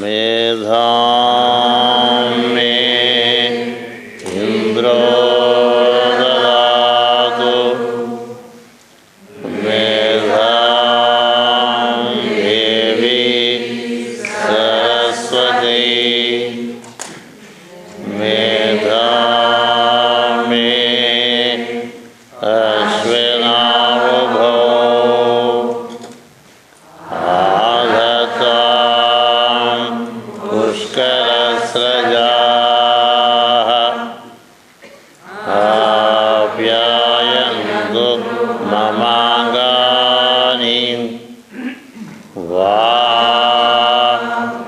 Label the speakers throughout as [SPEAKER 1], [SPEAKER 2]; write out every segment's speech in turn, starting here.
[SPEAKER 1] मेधां मे इन्द्रो ददातु मेधां देवी सरस्वती मेधां मे अश्विनावुभौ आधत्तां पुष्करस्रजाः आप्यायन्तु ममाङ्गानि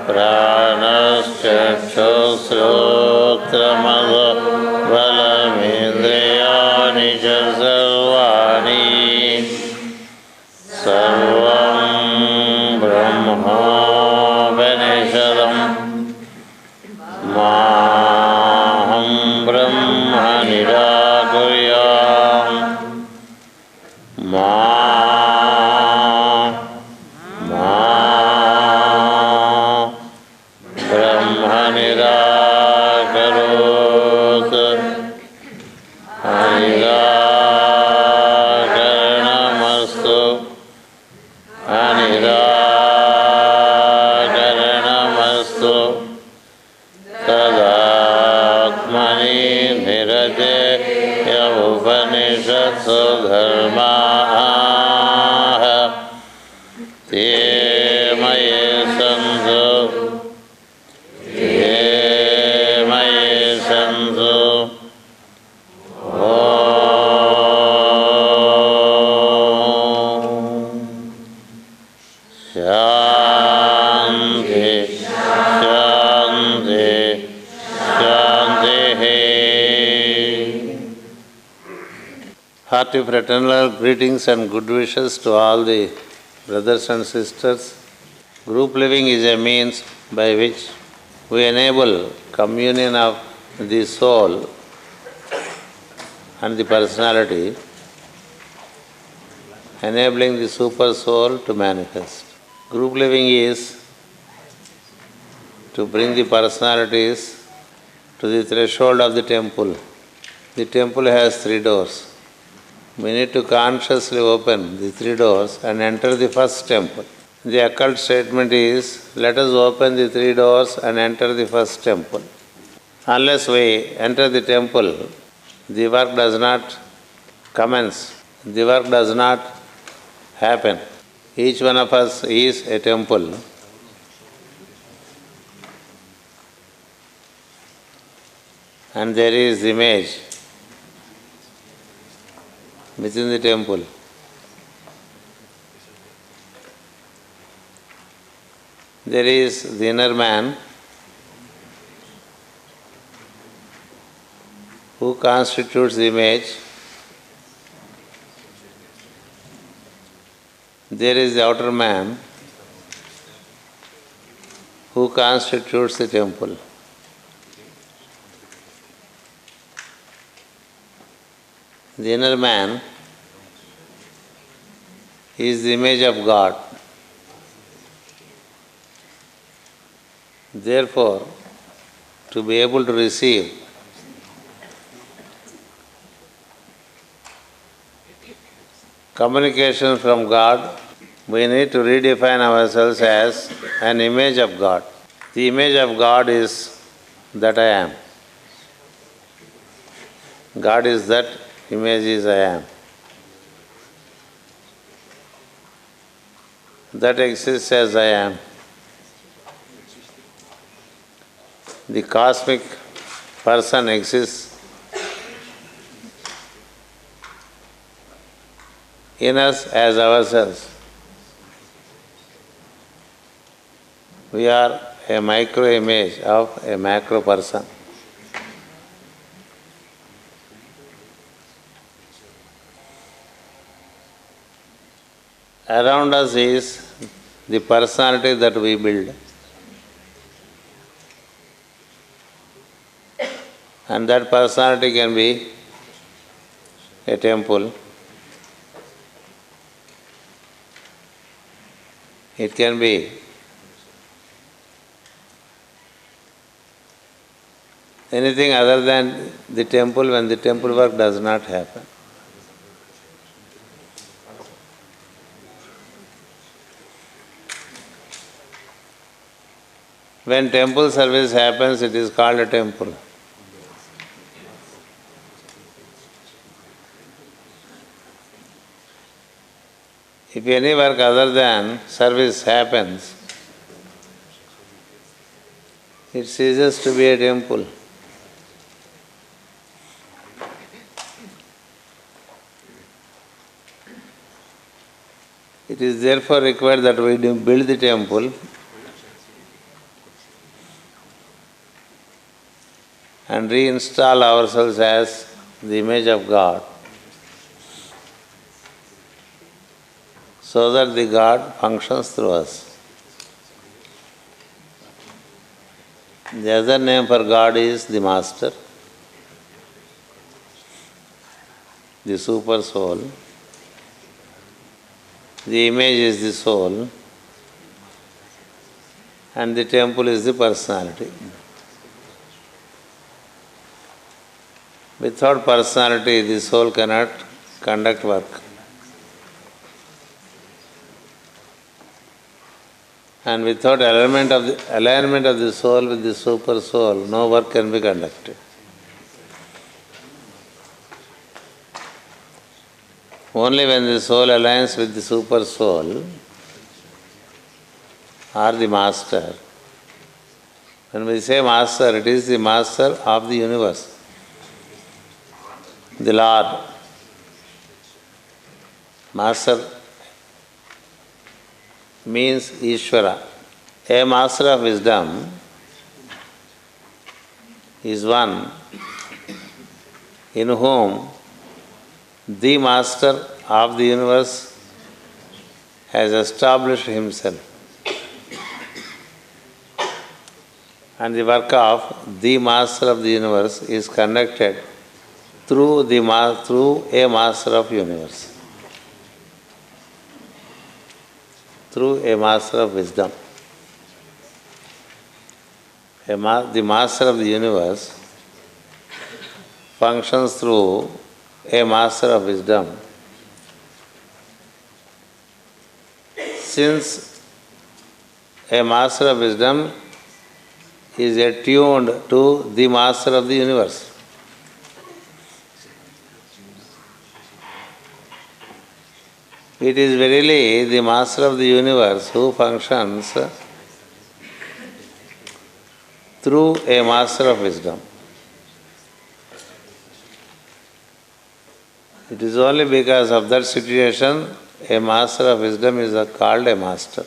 [SPEAKER 1] प्राणश्चक्षुश्रोत्रमदो बलमिन्द्रियाणि च सर्वाणि सर्वं ब्रह्मोपनिषदं माहं ब्रह्म निराकुर्याम् मा ब्रह्म निराकरोत् अनिराकरणमस्तु अनिराकरणमस्तु तदात्मनि निरतेय उपनिषत्सु धर्माः ते मयि सन्तु ते मयि सन्तु शान्ति शान्ति शान्तिः. Hearty fraternal greetings and good wishes to all the brothers and sisters. Group living is a means by which we enable communion of the soul and the personality, enabling the super soul to manifest. Group living is to bring the personalities to the threshold of the temple. The temple has 3 doors. We need to consciously open the 3 doors and enter the first temple. The occult statement is, let us open the 3 doors and enter the first temple. Unless we enter the temple, the work does not commence. The work does not happen. Each one of us is a temple. And there is image within the temple. There is the inner man who constitutes the image. There is the outer man who constitutes the temple. The inner man is the image of God. Therefore, to be able to receive communication from God, we need to redefine ourselves as an image of God. The image of God is that I am. God is that, image is I am. That exists as I am. The cosmic person exists in us as ourselves. We are a micro image of a macro person. Around us is the personality that we build. And that personality can be a temple. It can be anything other than the temple when the temple work does not happen. When temple service happens, it is called a temple. If any work other than service happens, it ceases to be a temple. It is therefore required that we build the temple and reinstall ourselves as the image of God, so that the God functions through us. The other name for God is the Master, the Super Soul. The image is the soul, and the temple is the personality. Without personality, the soul cannot conduct work. And without alignment of the soul with the super soul, no work can be conducted. Only when the soul aligns with the super soul or the master. When we say master, it is the master of the universe, the Lord. Master means Ishvara. A master of wisdom is one in whom the master of the universe has established himself. And the work of the master of the universe is conducted through a master of universe, through a master of wisdom. The master of the universe functions through a master of wisdom. Since a master of wisdom is attuned to the master of the universe, it is verily the master of the universe who functions through a master of wisdom. It is only because of that situation a master of wisdom is called a master.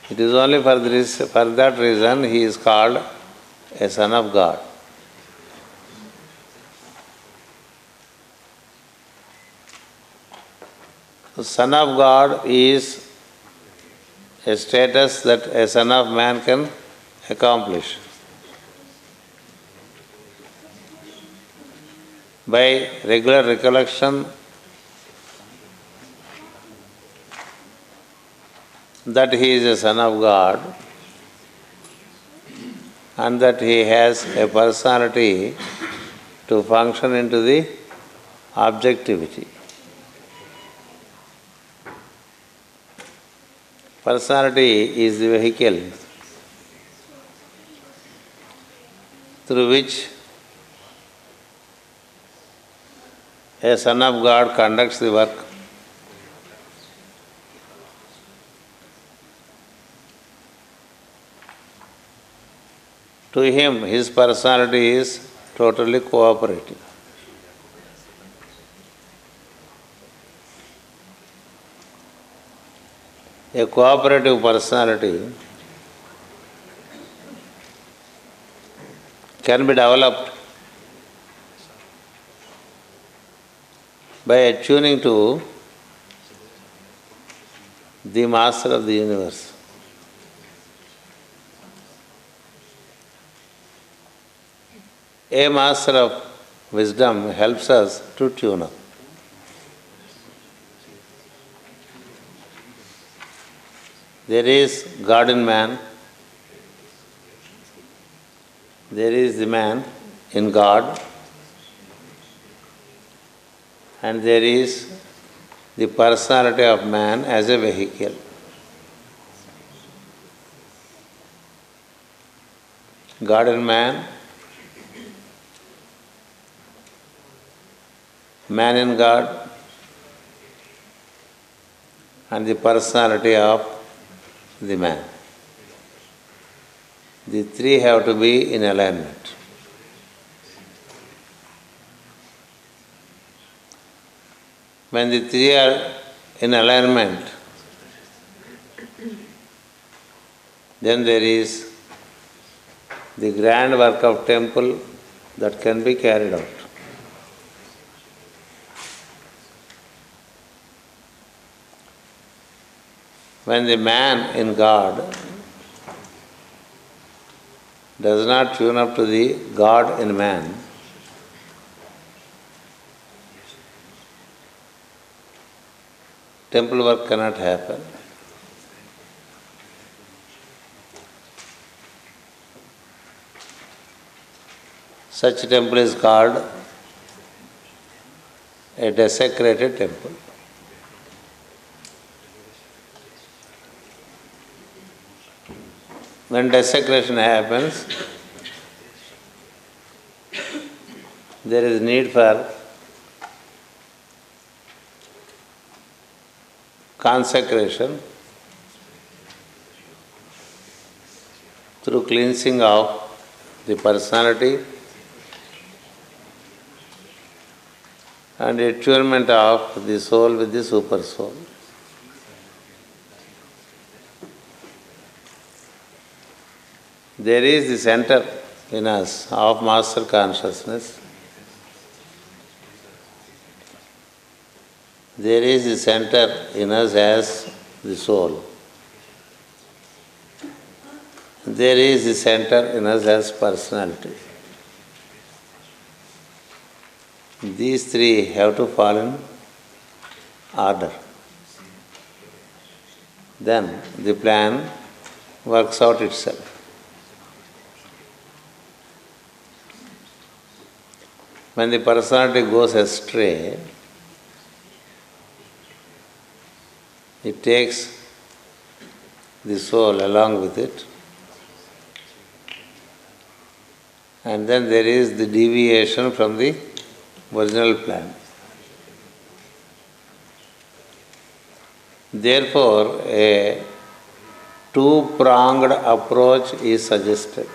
[SPEAKER 1] It is only for that reason he is called a son of God. The son of God is a status that a son of man can accomplish. By regular recollection that he is a son of God and that he has a personality to function into the objectivity. Personality is the vehicle through which a son of God conducts the work. To him, his personality is totally cooperative. A cooperative personality can be developed by attuning to the master of the universe. A master of wisdom helps us to tune up. There is God in man, There is the man in God, and there is the personality of man as a vehicle. God and man in God, and the personality of the man. The three have to be in alignment. When the three are in alignment, then there is the grand work of temple that can be carried out. When the man in God does not tune up to the God in man, temple work cannot happen. Such temple is called a desecrated temple. When desecration happens, there is need for consecration through cleansing of the personality and attunement of the soul with the super soul. There is the center in us of master consciousness. There is the center in us as the soul. There is the center in us as personality. These three have to fall in order. Then the plan works out itself. When the personality goes astray, it takes the soul along with it, and then there is the deviation from the original plan. Therefore, a two-pronged approach is suggested.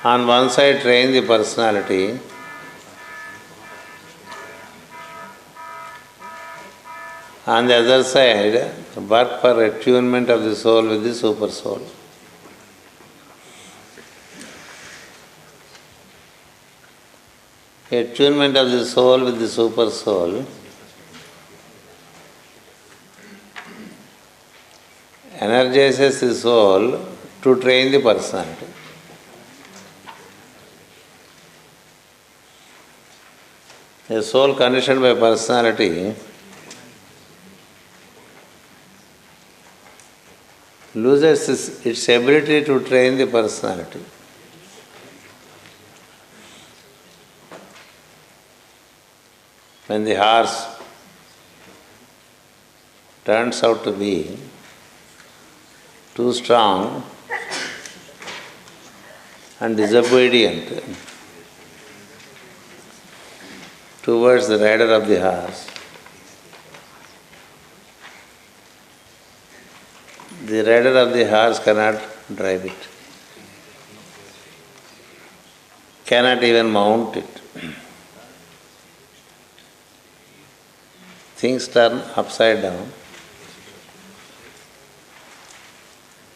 [SPEAKER 1] On one side, train the personality. On the other side, work for attunement of the soul with the super soul. Attunement of the soul with the super soul energizes the soul to train the personality. A soul conditioned by personality loses its ability to train the personality. When the horse turns out to be too strong and disobedient towards the rider of the horse, the rider of the horse cannot drive it, cannot even mount it. Things turn upside down.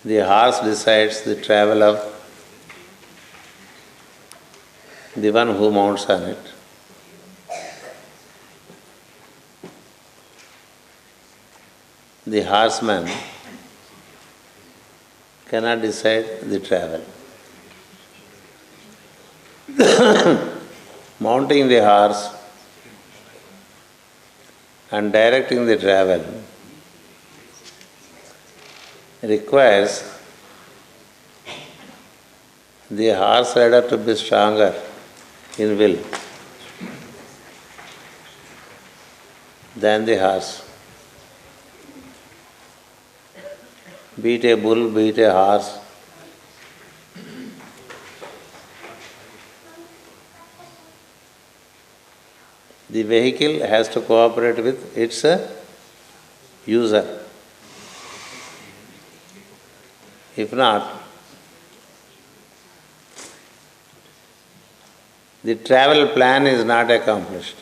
[SPEAKER 1] The horse decides the travel of the one who mounts on it. The horseman cannot decide the travel. Mounting the horse and directing the travel requires the horse rider to be stronger in will than the horse. Be it a bull, be it a horse. The vehicle has to cooperate with its user. If not, the travel plan is not accomplished.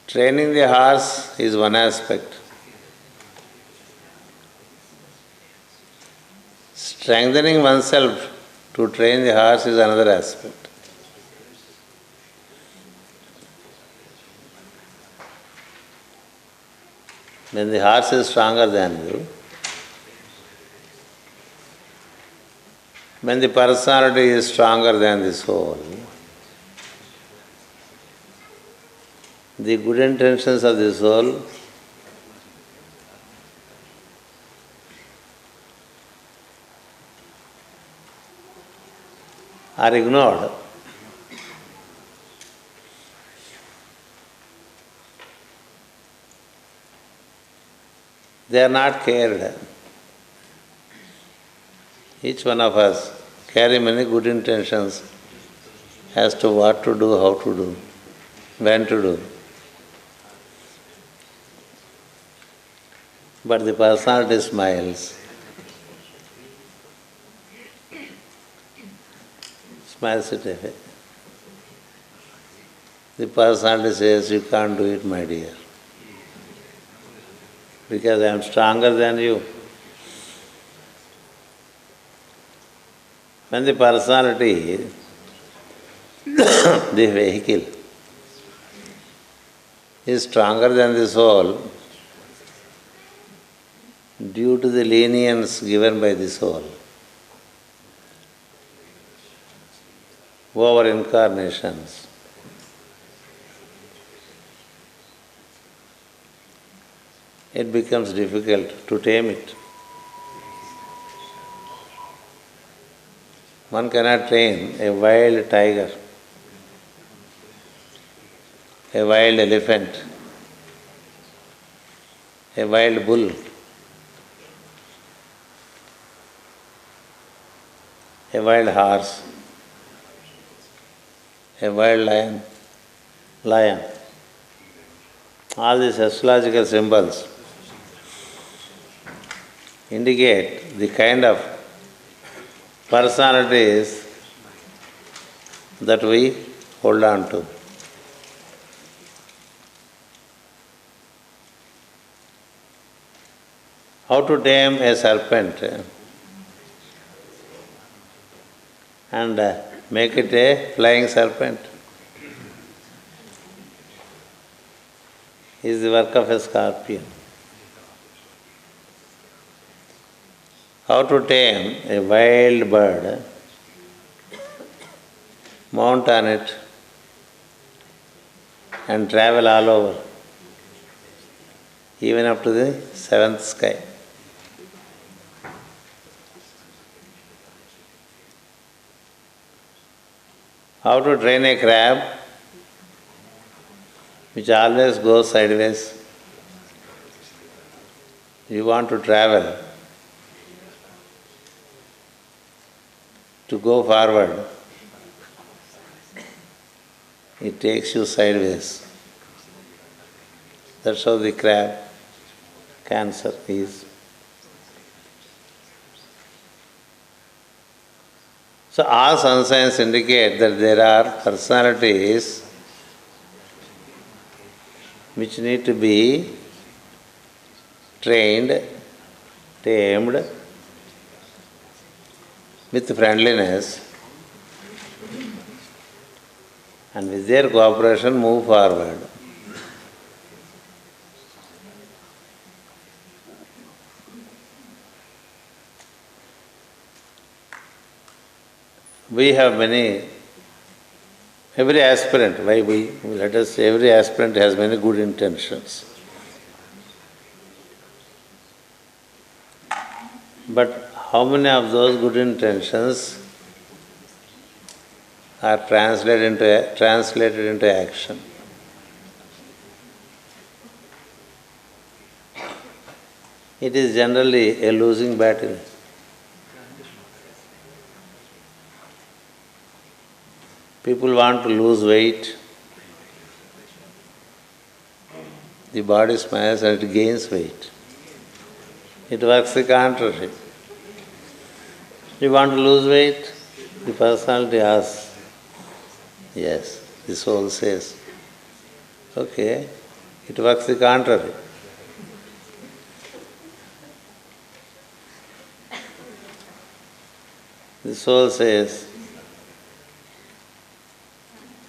[SPEAKER 1] Training the horse is one aspect. Strengthening oneself to train the horse is another aspect. When the horse is stronger than you, when the personality is stronger than the soul, the good intentions of the soul are ignored. They are not cared. Each one of us carry many good intentions as to what to do, how to do, when to do. But the personality smiles. Smiles it away. The personality says, you can't do it, my dear. Because I am stronger than you. When the personality, the vehicle, is stronger than the soul, due to the lenience given by the soul, over incarnations, it becomes difficult to tame it. One cannot tame a wild tiger, a wild elephant, a wild bull, a wild horse, a wild lion. All these astrological symbols indicate the kind of personalities that we hold on to. How to tame a serpent and make it a flying serpent is the work of a scorpion. How to tame a wild bird, mount on it and travel all over, even up to the seventh sky. How to train a crab which always goes sideways. You want to travel, to go forward, it takes you sideways. That's how the crab cancer is. So all sun signs indicate that there are personalities which need to be trained, tamed, with friendliness, and with their cooperation move forward. We have many Every aspirant, let us say every aspirant has many good intentions. But how many of those good intentions are translated into action? It is generally a losing battle. People want to lose weight. The body smiles and it gains weight. It works the contrary. You want to lose weight? The personality asks, yes. The soul says, okay. It works the contrary. The soul says,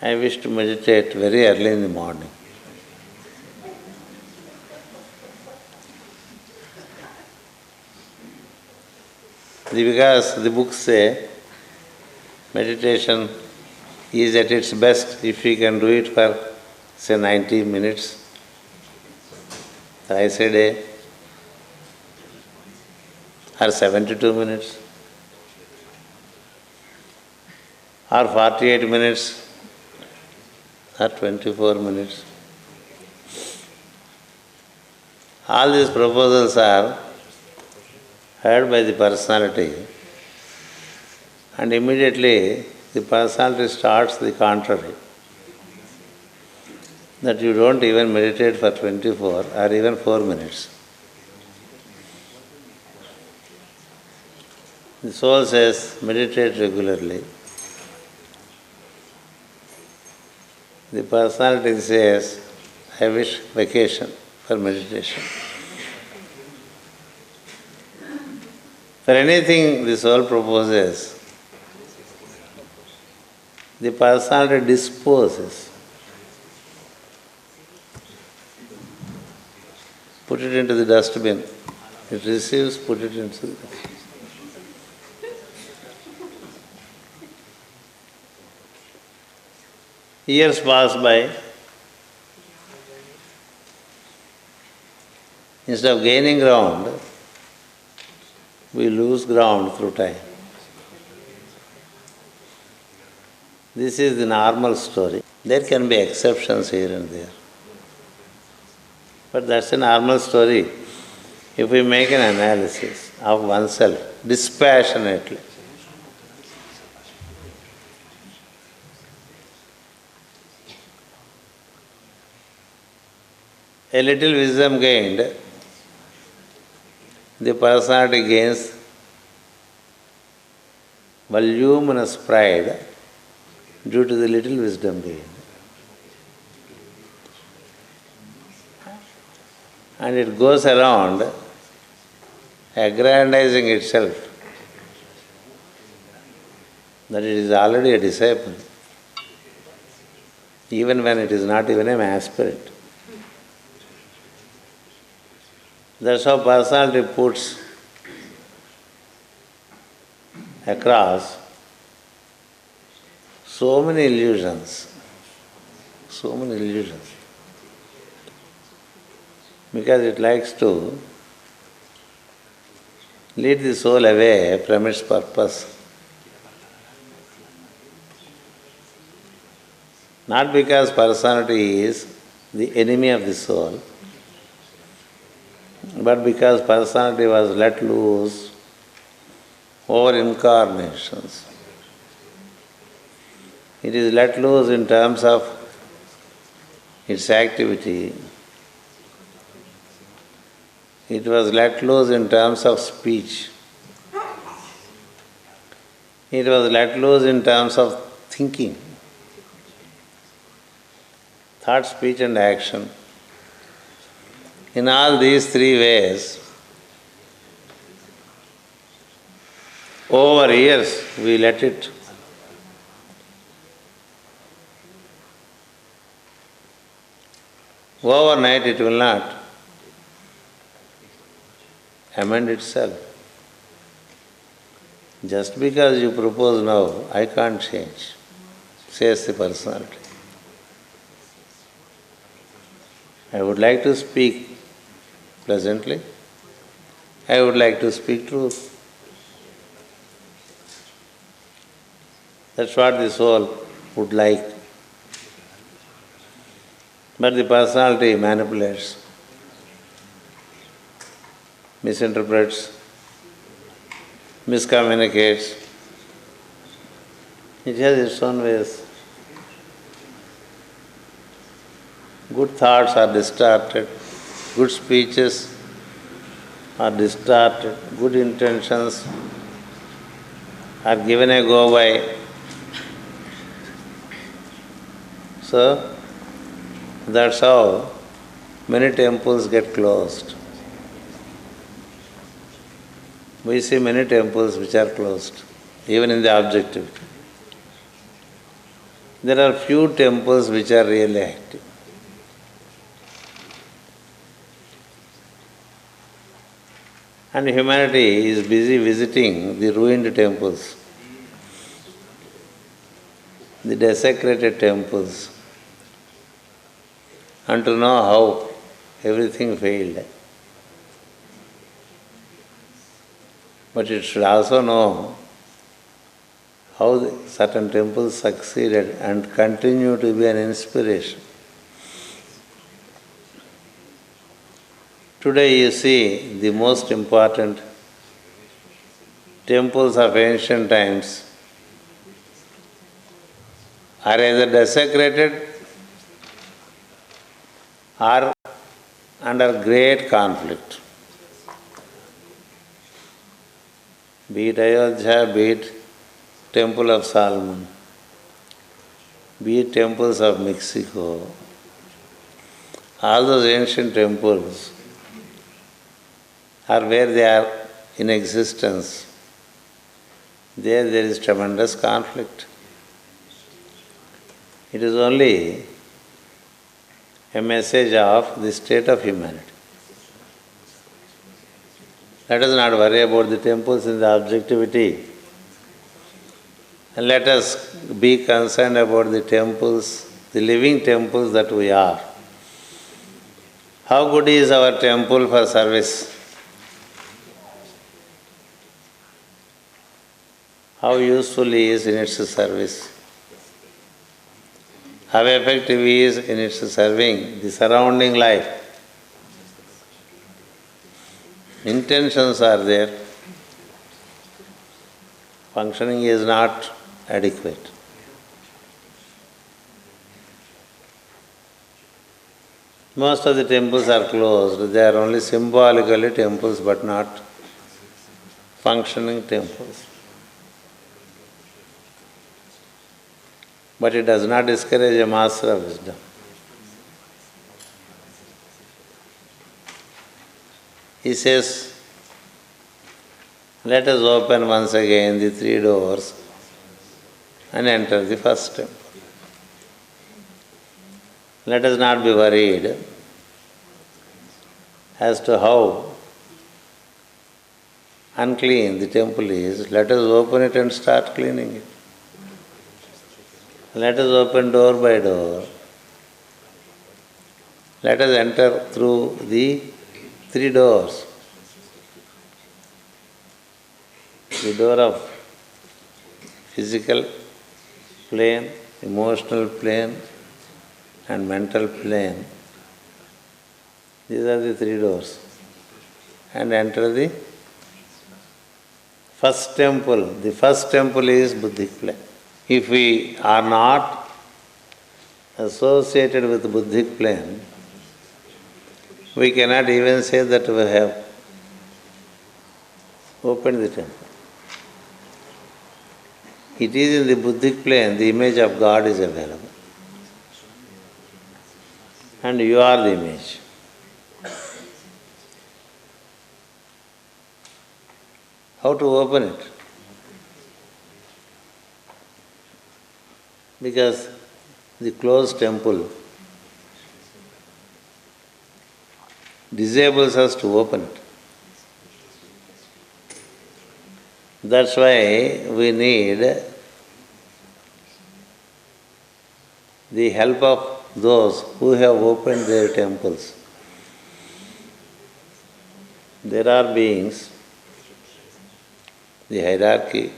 [SPEAKER 1] I wish to meditate very early in the morning. Because the books say meditation is at its best if we can do it for, say, 90 minutes, thrice a day, or 72 minutes, or 48 minutes, or 24 minutes. All these proposals are heard by the personality, and immediately the personality starts the contrary. That you don't even meditate for 24 or even 4 minutes. The soul says, meditate regularly. The personality says, I wish vacation for meditation. For anything the soul proposes, the personality disposes. Put it into the dustbin. It receives, put it into the dustbin. Years pass by. Instead of gaining ground, we lose ground through time. This is the normal story. There can be exceptions here and there. But that's a normal story if we make an analysis of oneself dispassionately. A little wisdom gained, the personality gains voluminous pride due to the little wisdom gained. And it goes around aggrandizing itself that it is already a disciple, even when it is not even an aspirant. That's how personality puts across so many illusions. Because it likes to lead the soul away from its purpose. Not because personality is the enemy of the soul, but because personality was let loose over incarnations. It is let loose in terms of its activity. It was let loose in terms of speech. It was let loose in terms of thinking. Thought, speech and action. In all these three ways, over years we let it. Overnight it will not amend itself. Just because you propose now, I can't change. says the personality. I would like to speak pleasantly. I would like to speak truth. That's what the soul would like. But the personality manipulates, misinterprets, miscommunicates. It has its own ways. Good thoughts are distorted, good speeches are distorted, good intentions are given a go by. So, that's how many temples get closed. We see many temples which are closed, even in the objectivity. There are few temples which are really active. And humanity is busy visiting the ruined temples, the desecrated temples, and to know how everything failed. But it should also know how certain temples succeeded and continue to be an inspiration. Today you see the most important temples of ancient times are either desecrated or under great conflict. Be it Ayodhya, be it Temple of Solomon, be it temples of Mexico, all those ancient temples are where they are in existence. There is tremendous conflict. It is only a message of the state of humanity. Let us not worry about the temples in the objectivity. And let us be concerned about the temples, the living temples that we are. How good is our temple for service? How useful he is in its service? How effective he is in its serving the surrounding life? Intentions are there. Functioning is not adequate. Most of the temples are closed. They are only symbolically temples but not functioning temples. But it does not discourage a master of wisdom. He says, let us open once again the 3 doors and enter the first temple. Let us not be worried as to how unclean the temple is. Let us open it and start cleaning it. Let us open door by door. Let us enter through the 3 doors. The door of physical plane, emotional plane, and mental plane. These are the 3 doors. And enter the first temple. The first temple is Buddhic plane. If we are not associated with the Buddhic plane, we cannot even say that we have opened the temple. It is in the Buddhic plane, the image of God is available. And you are the image. How to open it? Because the closed temple disables us to open it. That's why we need the help of those who have opened their temples. There are beings, the hierarchy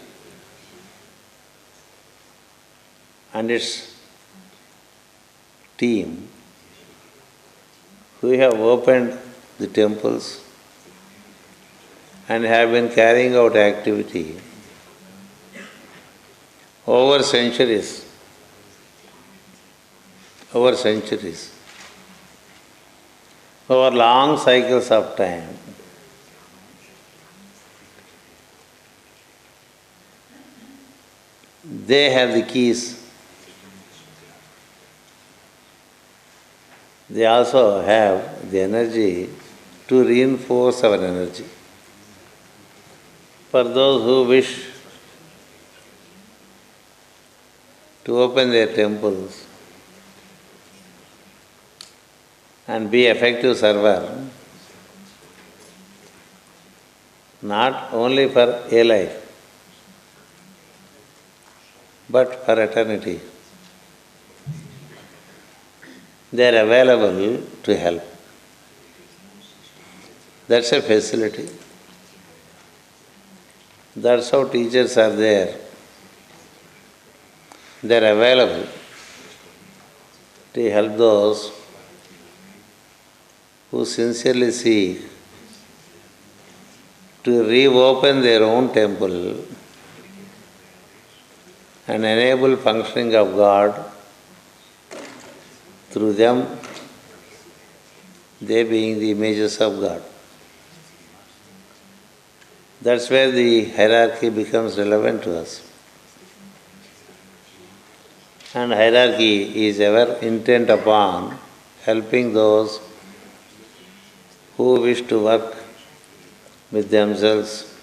[SPEAKER 1] and its team, who have opened the temples and have been carrying out activity over centuries, over long cycles of time. They have the keys. They also have the energy to reinforce our energy. For those who wish to open their temples and be effective server, not only for a life, but for eternity, they are available to help. That's a facility. That's how teachers are there. They are available to help those who sincerely seek to reopen their own temple and enable functioning of God through them, they being the images of God. That's where the hierarchy becomes relevant to us. And hierarchy is ever intent upon helping those who wish to work with themselves,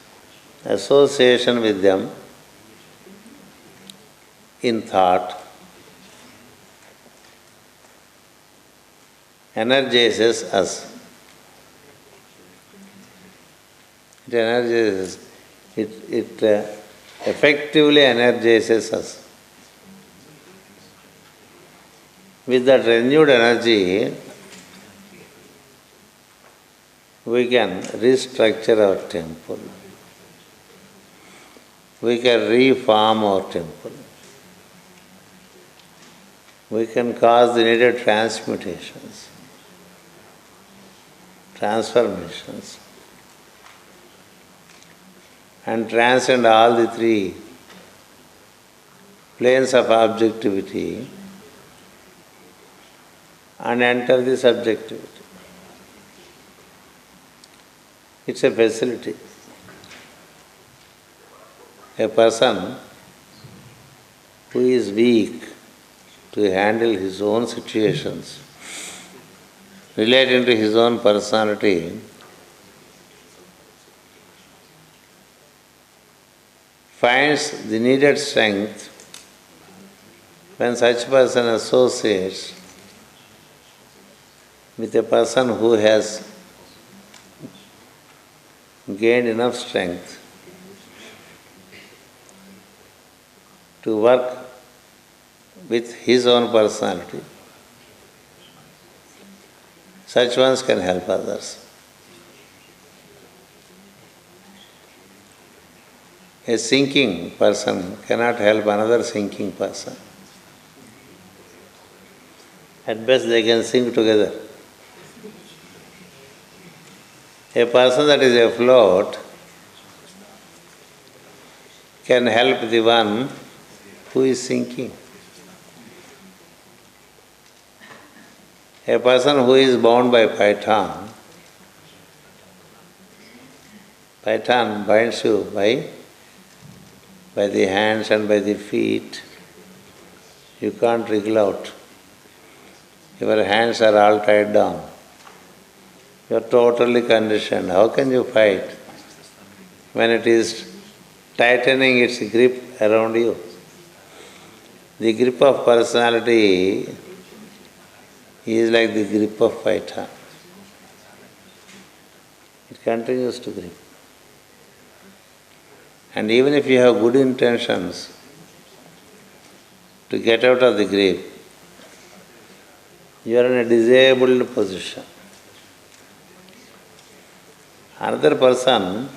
[SPEAKER 1] association with them in thought, energizes us. It energizes, it effectively energizes us. With that renewed energy, we can restructure our temple. We can reform our temple. We can cause the needed transmutations, transformations, and transcend all the three planes of objectivity and enter the subjectivity. It's a facility. A person who is weak to handle his own situations, relating to his own personality, finds the needed strength when such person associates with a person who has gained enough strength to work with his own personality. Such ones can help others. A sinking person cannot help another sinking person. At best they can sink together. A person that is afloat can help the one who is sinking. A person who is bound by python binds you by the hands and by the feet. You can't wriggle out. Your hands are all tied down. You are totally conditioned. How can you fight when it is tightening its grip around you? The grip of personality is like the grip of python. It continues to grip. And even if you have good intentions to get out of the grip, You are in a disabled position. Another person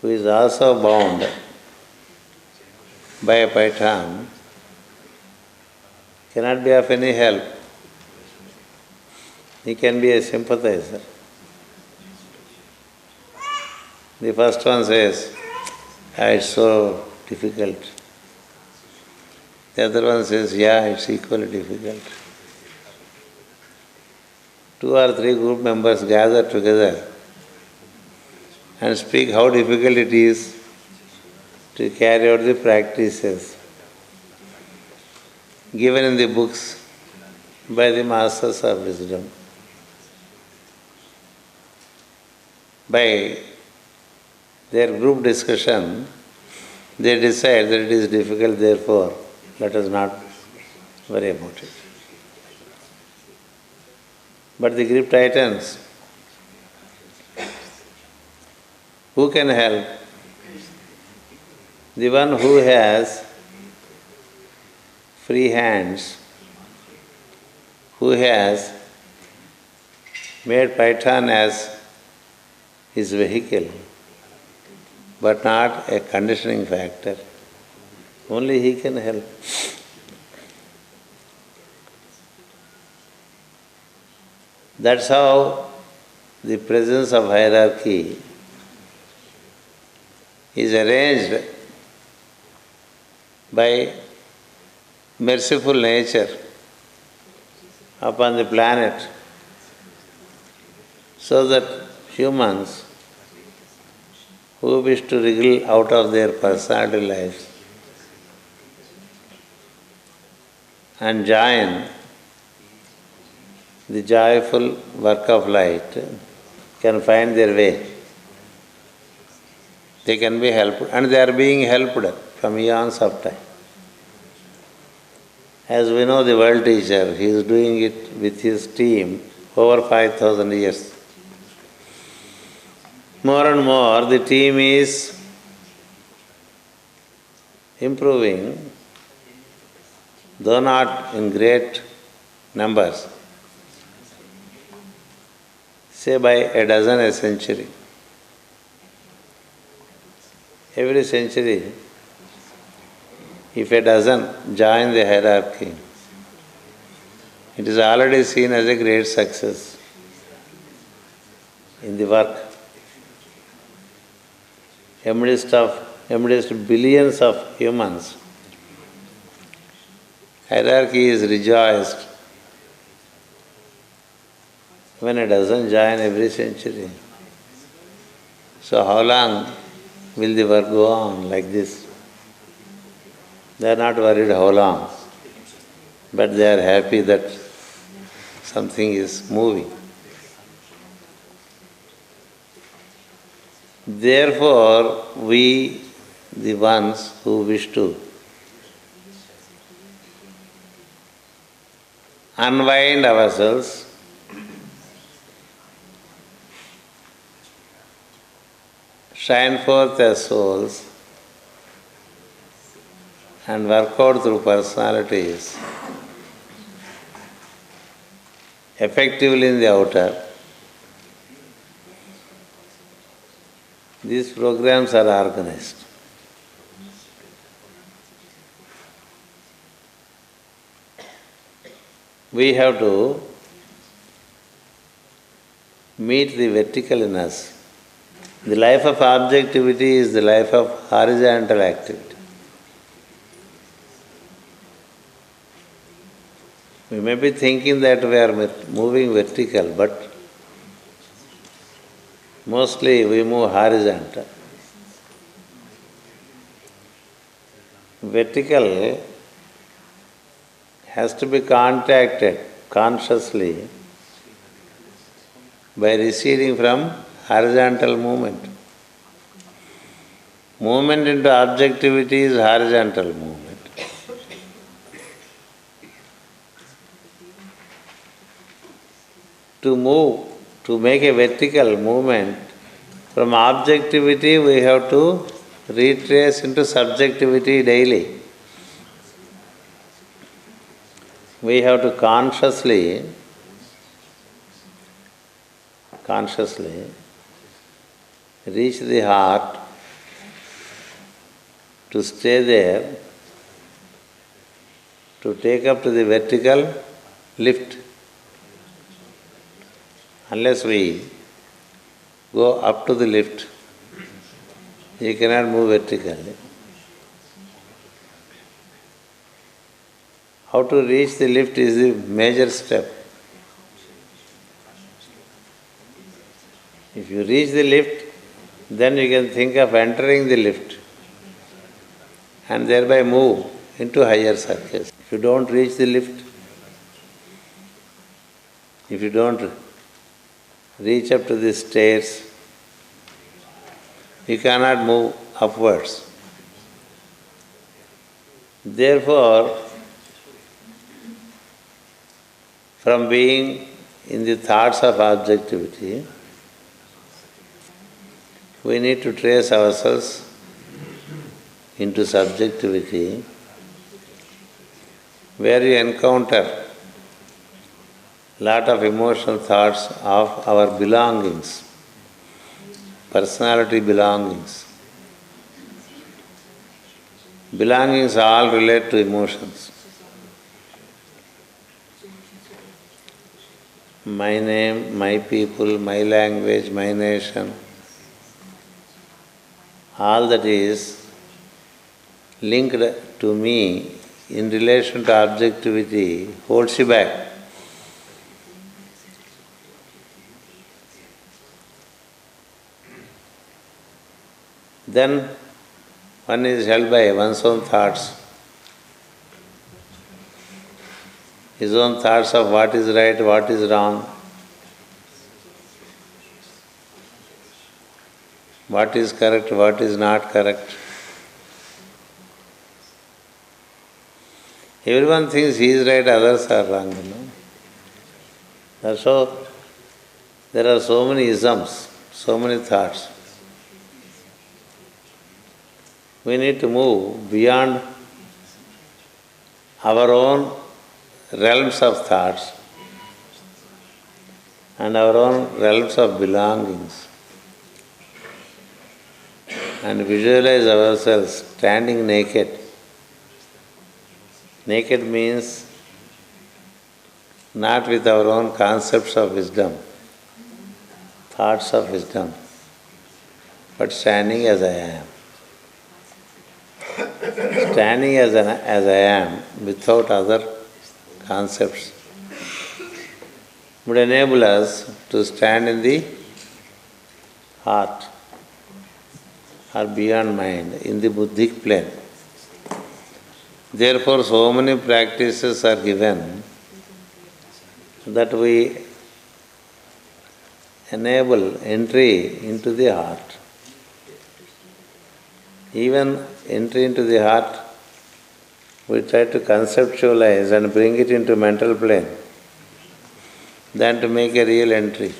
[SPEAKER 1] who is also bound by a python cannot be of any help. He can be a sympathizer. The first one says, it's so difficult. The other one says, it's equally difficult. 2 or 3 group members gather together and speak how difficult it is to carry out the practices given in the books by the masters of wisdom. By their group discussion, they decide that it is difficult, therefore let us not worry about it. But the grip tightens. Who can help? The one who has free hands, who has made python as his vehicle, but not a conditioning factor. Only he can help. That's how the presence of hierarchy is arranged by merciful nature upon the planet, so that humans who wish to wriggle out of their personality lives and join the joyful work of light can find their way. They can be helped, and they are being helped from eons of time. As we know, the world teacher, he is doing it with his team over 5,000 years. More and more, the team is improving, though not in great numbers, say by a dozen a century. Every century, if a dozen join the hierarchy, it is already seen as a great success in the work. Amidst billions of humans, hierarchy is rejoiced when a dozen join every century. So how long will the work go on like this? They are not worried how long, but they are happy that something is moving. Therefore, we, the ones who wish to unwind ourselves, shine forth as souls, and work out through personalities effectively in the outer. These programs are organized. We have to meet the vertical in us. The life of objectivity is the life of horizontal activity. We may be thinking that we are moving vertical, but mostly we move horizontal. Vertical has to be contacted consciously by receding from horizontal movement. Movement into objectivity is horizontal movement. To make a vertical movement from objectivity, we have to retrace into subjectivity daily. we have to consciously reach the heart, to stay there, to take up to the vertical lift. Unless we go up to the lift, you cannot move vertically. How to reach the lift is the major step. If you reach the lift, then you can think of entering the lift and thereby move into higher circles. If you don't reach the lift, if you don't reach up to the stairs, you cannot move upwards. Therefore, from being in the thoughts of objectivity, we need to trace ourselves into subjectivity, where you encounter lot of emotional thoughts of our belongings, personality belongings. Belongings all relate to emotions. My name, my people, my language, my nation, all that is linked to me in relation to objectivity holds you back. Then one is held by one's own thoughts, his own thoughts of what is right, what is wrong, what is correct, what is not correct. Everyone thinks he is right, others are wrong, So, there are so many isms, so many thoughts. We need to move beyond our own realms of thoughts and our own realms of belongings and visualize ourselves standing naked. Naked means not with our own concepts of wisdom, thoughts of wisdom, but standing as I am. Standing as I am without other concepts would enable us to stand in the heart or beyond mind, in the buddhic plane. Therefore, so many practices are given that we enable entry into the heart. Even entry into the heart, we try to conceptualize and bring it into mental plane than to make a real entry.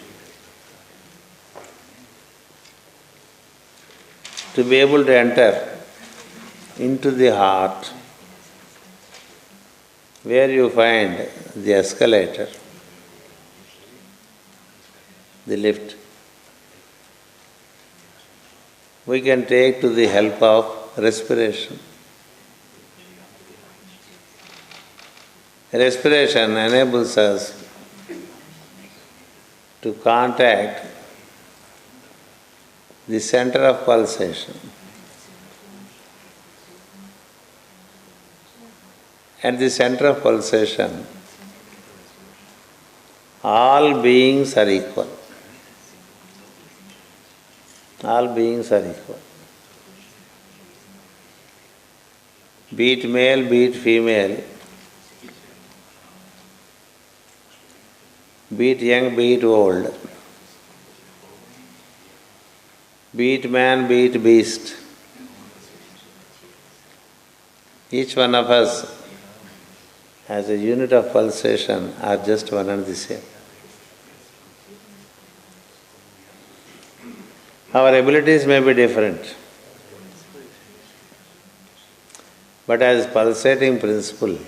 [SPEAKER 1] To be able to enter into the heart, where you find the escalator, the lift, we can take to the help of respiration. Respiration enables us to contact the center of pulsation. At the center of pulsation, all beings are equal. All beings are equal. Be it male, be it female, be it young, be it old, be it man, be it beast. Each one of us as a unit of pulsation are just one and the same. Our abilities may be different, but as pulsating principle,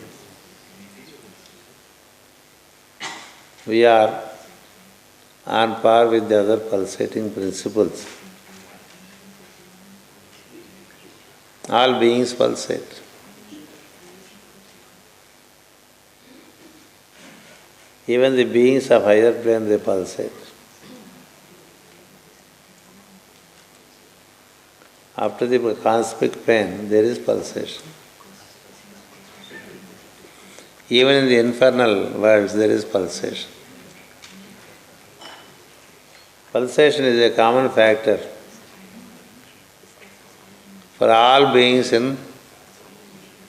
[SPEAKER 1] we are on par with the other pulsating principles. All beings pulsate. Even the beings of higher plane, they pulsate. After the cosmic plane, there is pulsation. Even in the infernal worlds, there is pulsation. Pulsation is a common factor for all beings in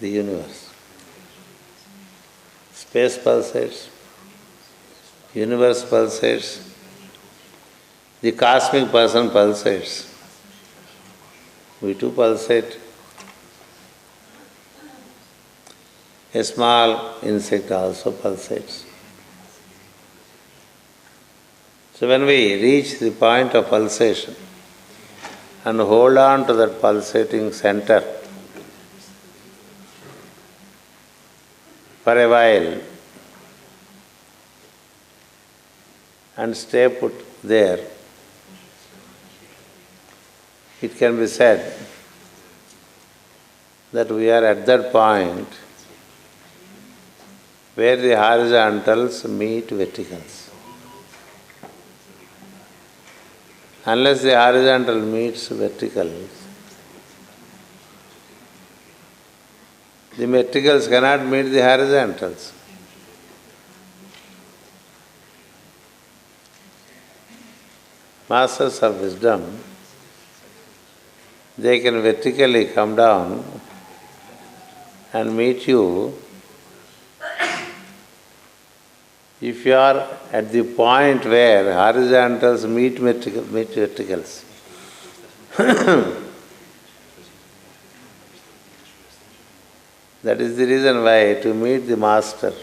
[SPEAKER 1] the universe. Space pulsates, universe pulsates, the cosmic person pulsates. We too pulsate. A small insect also pulsates. So when we reach the point of pulsation and hold on to that pulsating center for a while and stay put there, it can be said that we are at that point where the horizontals meet verticals. Unless the horizontal meets verticals, the verticals cannot meet the horizontals. Masters of wisdom, they can vertically come down and meet you if you are at the point where horizontals meet verticals. That is the reason why to meet the Master,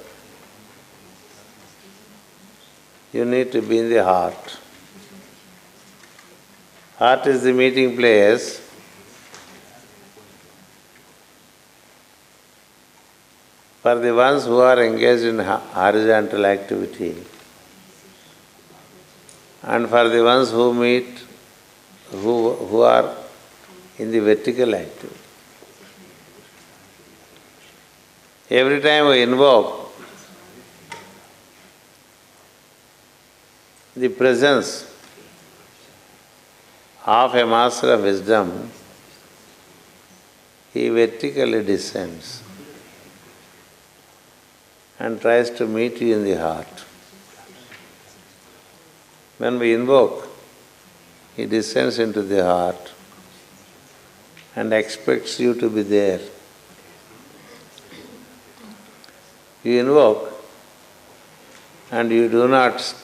[SPEAKER 1] you need to be in the heart. Heart is the meeting place for the ones who are engaged in horizontal activity and for the ones who meet, who are in the vertical activity. Every time we invoke the presence of a master of wisdom, he vertically descends and tries to meet you in the heart. When we invoke, he descends into the heart and expects you to be there. You invoke and you do not,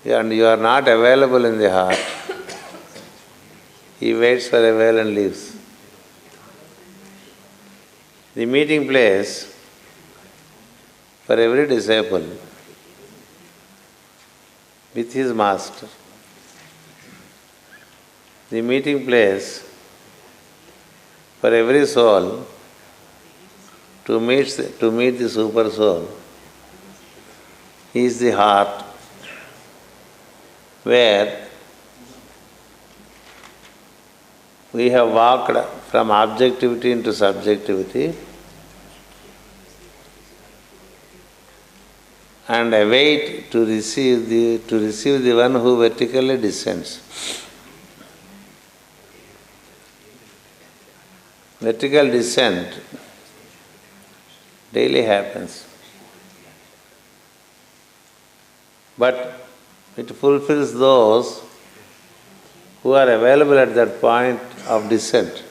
[SPEAKER 1] and you are not available in the heart. He waits for a while and leaves. The meeting place for every disciple with his master. The meeting place for every soul to meet the super soul is the heart, where we have walked from objectivity into subjectivity and await to receive the one who vertically descends. Vertical descent daily happens, but it fulfills those who are available at that point of descent.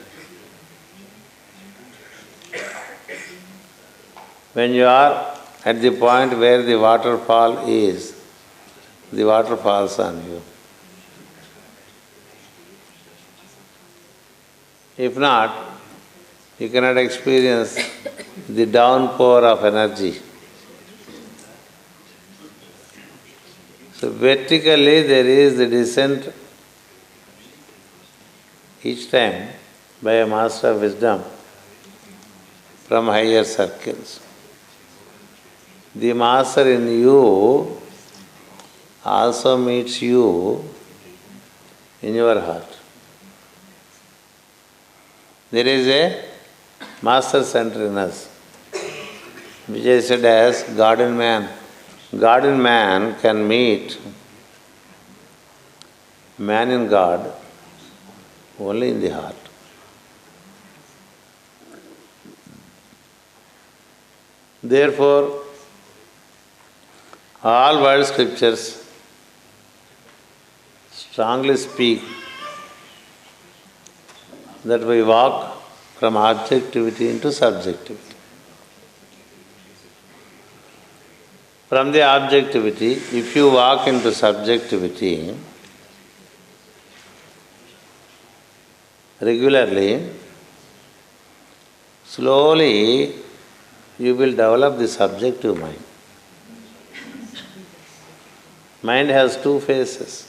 [SPEAKER 1] When you are at the point where the waterfall is, the water falls on you. If not, you cannot experience the downpour of energy. So vertically there is the descent each time by a master of wisdom from higher circles. The master in you also meets you in your heart. There is a master center in us, which is said as God in man. God in man can meet man in God only in the heart. Therefore, all world scriptures strongly speak that we walk from objectivity into subjectivity. From the objectivity, if you walk into subjectivity regularly, slowly you will develop the subjective mind. Mind has two faces.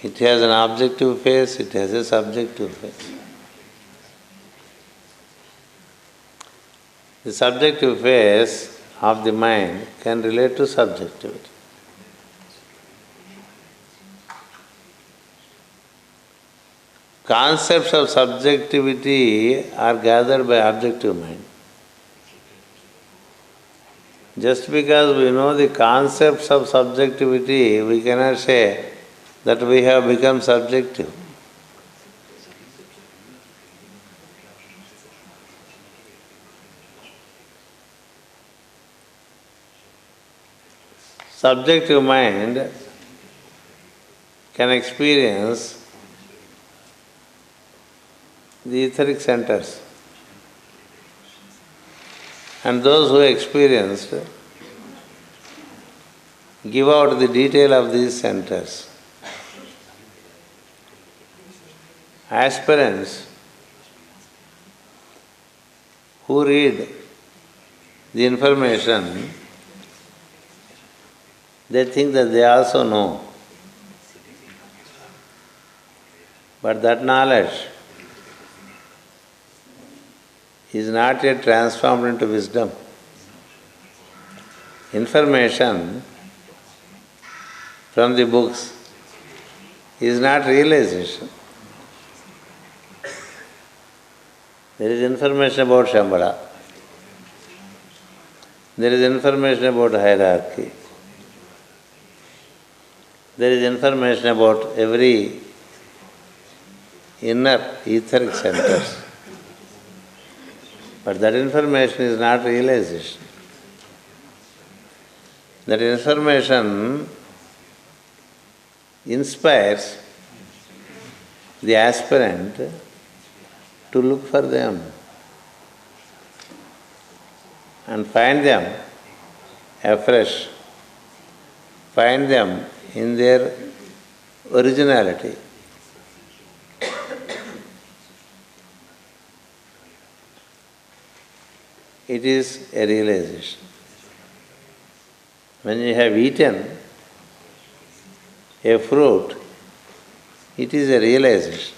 [SPEAKER 1] It has an objective face, it has a subjective face. The subjective face of the mind can relate to subjectivity. Concepts of subjectivity are gathered by objective mind. Just because we know the concepts of subjectivity, we cannot say that we have become subjective. Subjective mind can experience the etheric centers. And those who experienced give out the detail of these centers. Aspirants who read the information, they think that they also know. But that knowledge is not yet transformed into wisdom. Information from the books is not realization. There is information about Shambhala. There is information about hierarchy. There is information about every inner etheric centers. But that information is not realization. That information inspires the aspirant to look for them and find them afresh, find them in their originality. It is a realization. When you have eaten a fruit, it is a realization.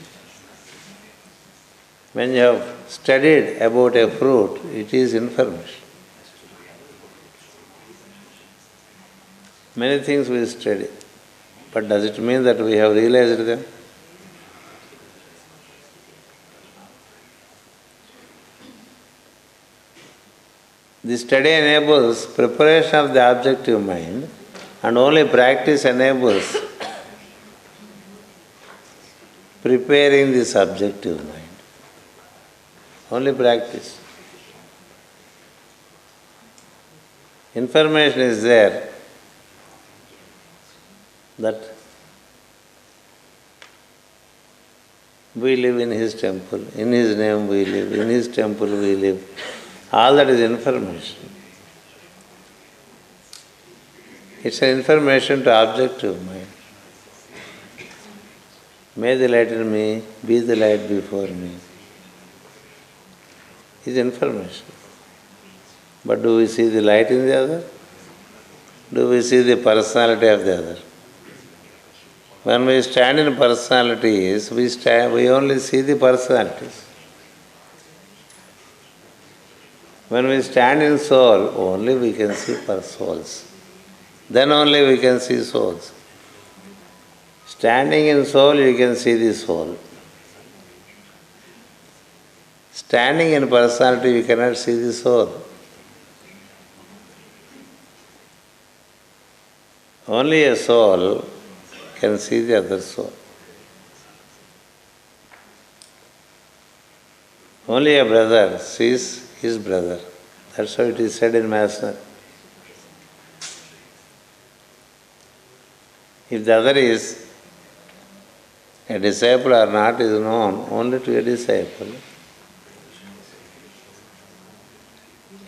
[SPEAKER 1] When you have studied about a fruit, it is information. Many things we study, but does it mean that we have realized them? The study enables preparation of the objective mind, and only practice enables preparing the subjective mind. Only practice. Information is there that we live in His temple, in His name we live, in His temple we live. All that is information. It's an information to objective mind. May the light in me be the light before me. Is information. But do we see the light in the other? Do we see the personality of the other? When we stand in personalities, we only see the personalities. When we stand in soul, only we can see souls. Then only we can see souls. Standing in soul, you can see the soul. Standing in personality, you cannot see the soul. Only a soul can see the other soul. Only a brother sees his brother. That's how it is said in Masonry. If the other is a disciple or not is known only to a disciple.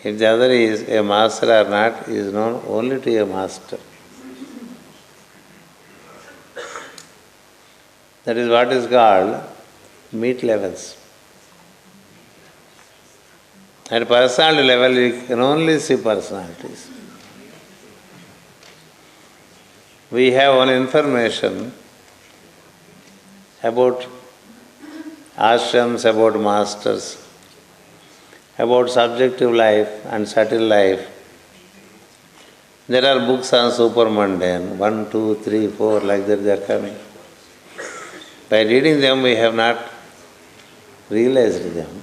[SPEAKER 1] If the other is a master or not is known only to a master. That is what is called meet levels. At personality level, you can only see personalities. We have one information about ashrams, about masters, about subjective life and subtle life. There are books on supermundane, 1, 2, 3, 4, like that they are coming. By reading them, we have not realized them.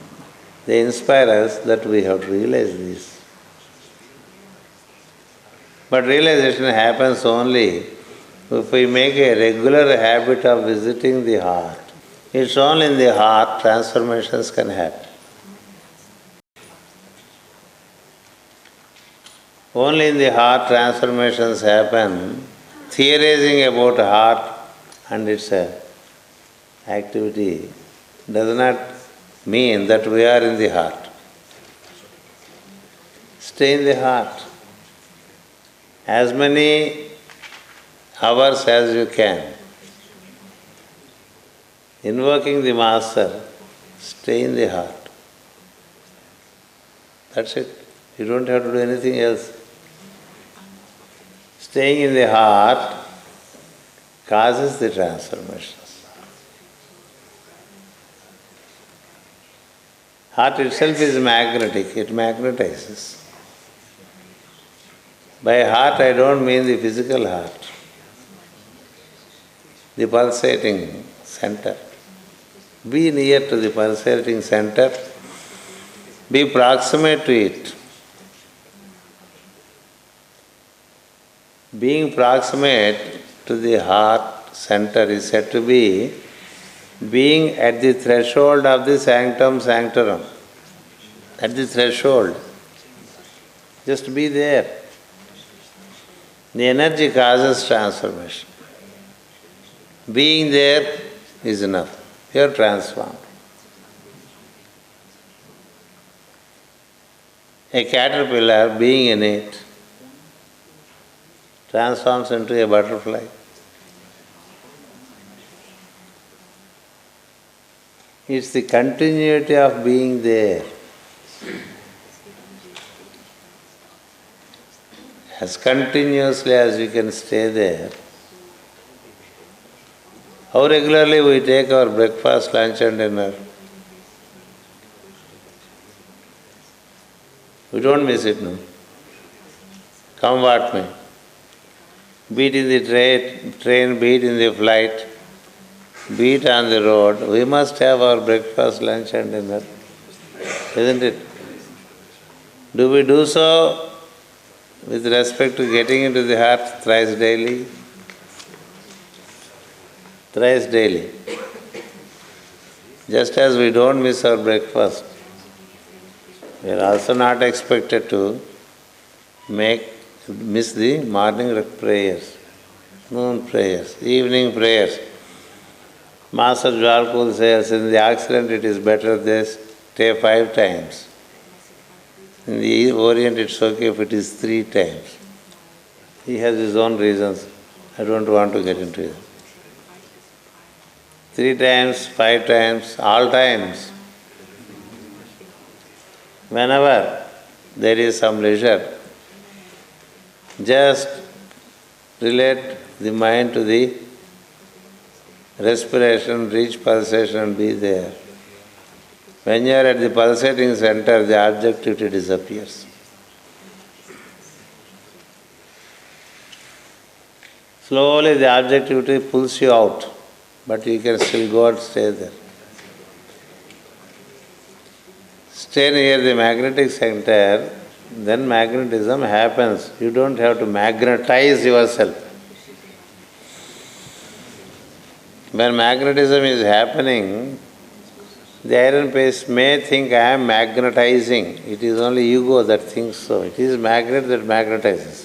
[SPEAKER 1] They inspire us that we have to realize this. But realization happens only if we make a regular habit of visiting the heart. It's only in the heart transformations can happen. Only in the heart transformations happen. Theorizing about heart and its activity does not mean that we are in the heart. Stay in the heart. As many hours as you can. Invoking the Master, stay in the heart. That's it. You don't have to do anything else. Staying in the heart causes the transformations. Heart itself is magnetic, it magnetizes. By heart I don't mean the physical heart, the pulsating center. Be near to the pulsating center, be proximate to it. Being proximate to the heart center is said to be being at the threshold of the sanctum sanctorum. At the threshold. Just be there. The energy causes transformation. Being there is enough. You are transformed. A caterpillar, being in it, transforms into a butterfly. It's the continuity of being there. As continuously as you can stay there. How regularly we take our breakfast, lunch and dinner. We don't miss it, no. Come what may. Be it in the train, be it in the flight, be it on the road, we must have our breakfast, lunch and dinner. Isn't it? Do we do so with respect to getting into the heart thrice daily? Thrice daily. Just as we don't miss our breakfast, we are also not expected to miss the morning prayers, noon prayers, evening prayers. Master Jwalpul says, in the accident it is better they stay 5 times. In the Orient it's okay if it is 3 times. He has his own reasons. I don't want to get into it. 3 times, 5 times, all times. Whenever there is some leisure, just relate the mind to the respiration, reach pulsation and be there. When you are at the pulsating center, the objectivity disappears. Slowly the objectivity pulls you out, but you can still go and stay there. Stay near the magnetic center, then magnetism happens. You don't have to magnetize yourself. When magnetism is happening, the iron paste may think I am magnetizing. It is only ego that thinks so. It is magnet that magnetizes.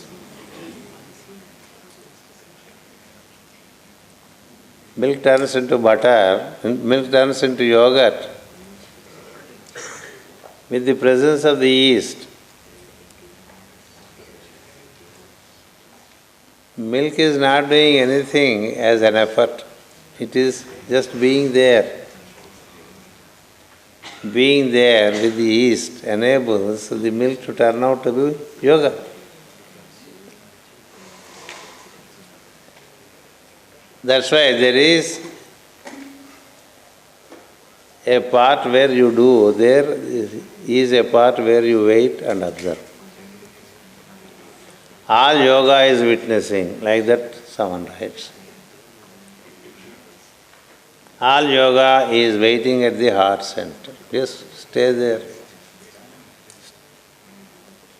[SPEAKER 1] Milk turns into butter, milk turns into yogurt. With the presence of the yeast, milk is not doing anything as an effort. It is just being there. Being there with the yeast enables the milk to turn out to be yogurt. That's why there is a part where you do, there is a part where you wait and observe. All yoga is witnessing, like that someone writes. All yoga is waiting at the heart center. Just stay there.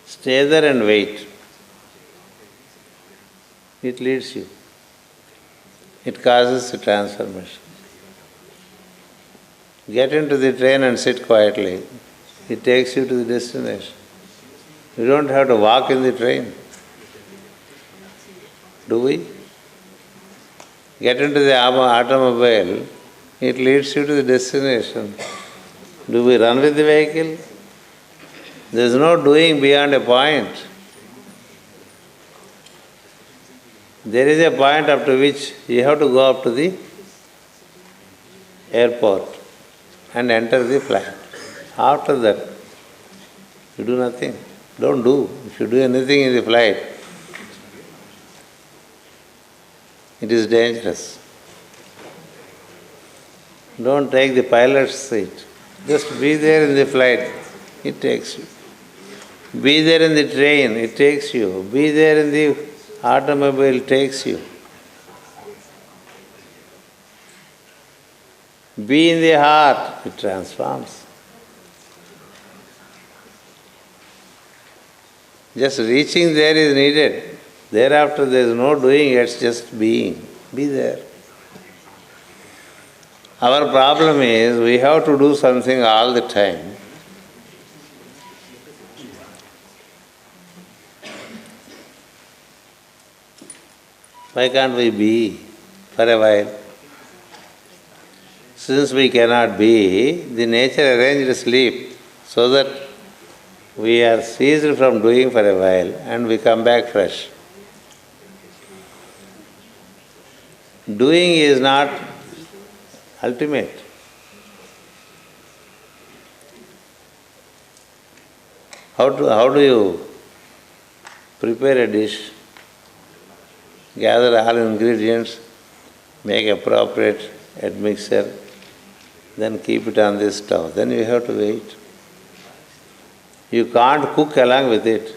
[SPEAKER 1] Stay there and wait. It leads you. It causes a transformation. Get into the train and sit quietly. It takes you to the destination. You don't have to walk in the train. Do we? Get into the automobile. It leads you to the destination. Do we run with the vehicle? There is no doing beyond a point. There is a point up to which you have to go up to the airport and enter the flight. After that, you do nothing. Don't do. If you do anything in the flight, it is dangerous. Don't take the pilot's seat. Just be there in the flight. It takes you. Be there in the train. It takes you. Be there in the automobile. It takes you. Be in the heart. It transforms. Just reaching there is needed. Thereafter there is no doing, it's just being. Be there. Our problem is we have to do something all the time. Why can't we be for a while? Since we cannot be, the nature arranged sleep so that we are ceased from doing for a while and we come back fresh. Doing is not ultimate. How do you prepare a dish? Gather all ingredients, make appropriate admixture, then keep it on the stove. Then you have to wait. You can't cook along with it.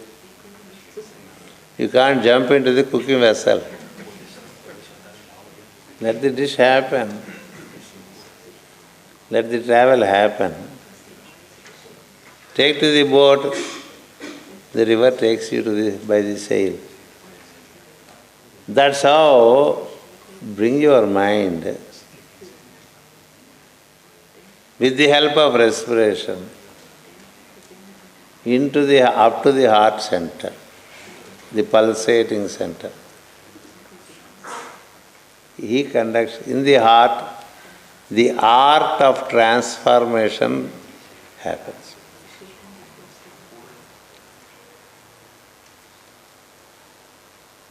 [SPEAKER 1] You can't jump into the cooking vessel. Let the dish happen. Let the travel happen. Take to the boat, the river takes you by the sail. That's how bring your mind with the help of respiration up to the heart center, the pulsating center. He conducts in the heart, the art of transformation happens.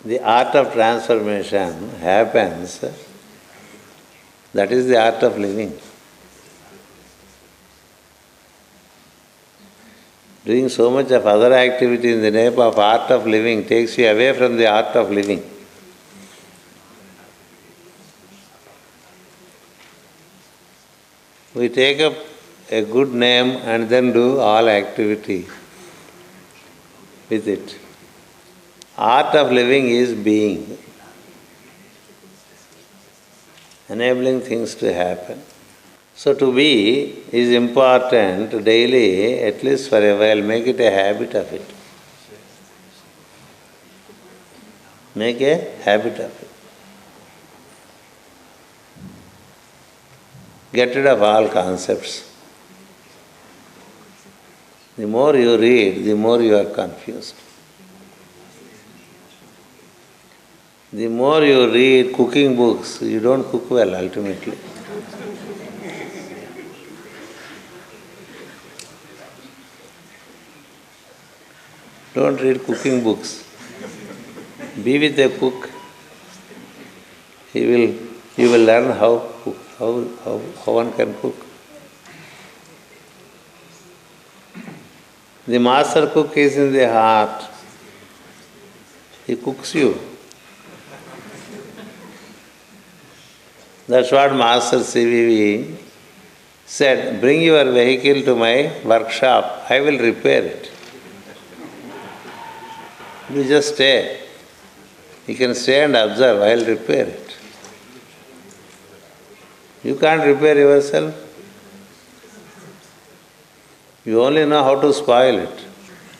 [SPEAKER 1] The art of transformation happens. That is the art of living. Doing so much of other activity in the name of art of living takes you away from the art of living. We take up a good name and then do all activity with it. Art of living is being. enabling things to happen. So to be is important daily, at least for a while, make it a habit of it. Make a habit of it. Get rid of all concepts. The more you read, the more you are confused. The more you read cooking books, you don't cook well ultimately. Don't read cooking books. Be with a cook. You will learn how one can cook. The master cook is in the heart. He cooks you. That's what Master CVV said, bring your vehicle to my workshop, I will repair it. You just stay. You can stay and observe, I will repair it. You can't repair yourself. You only know how to spoil it.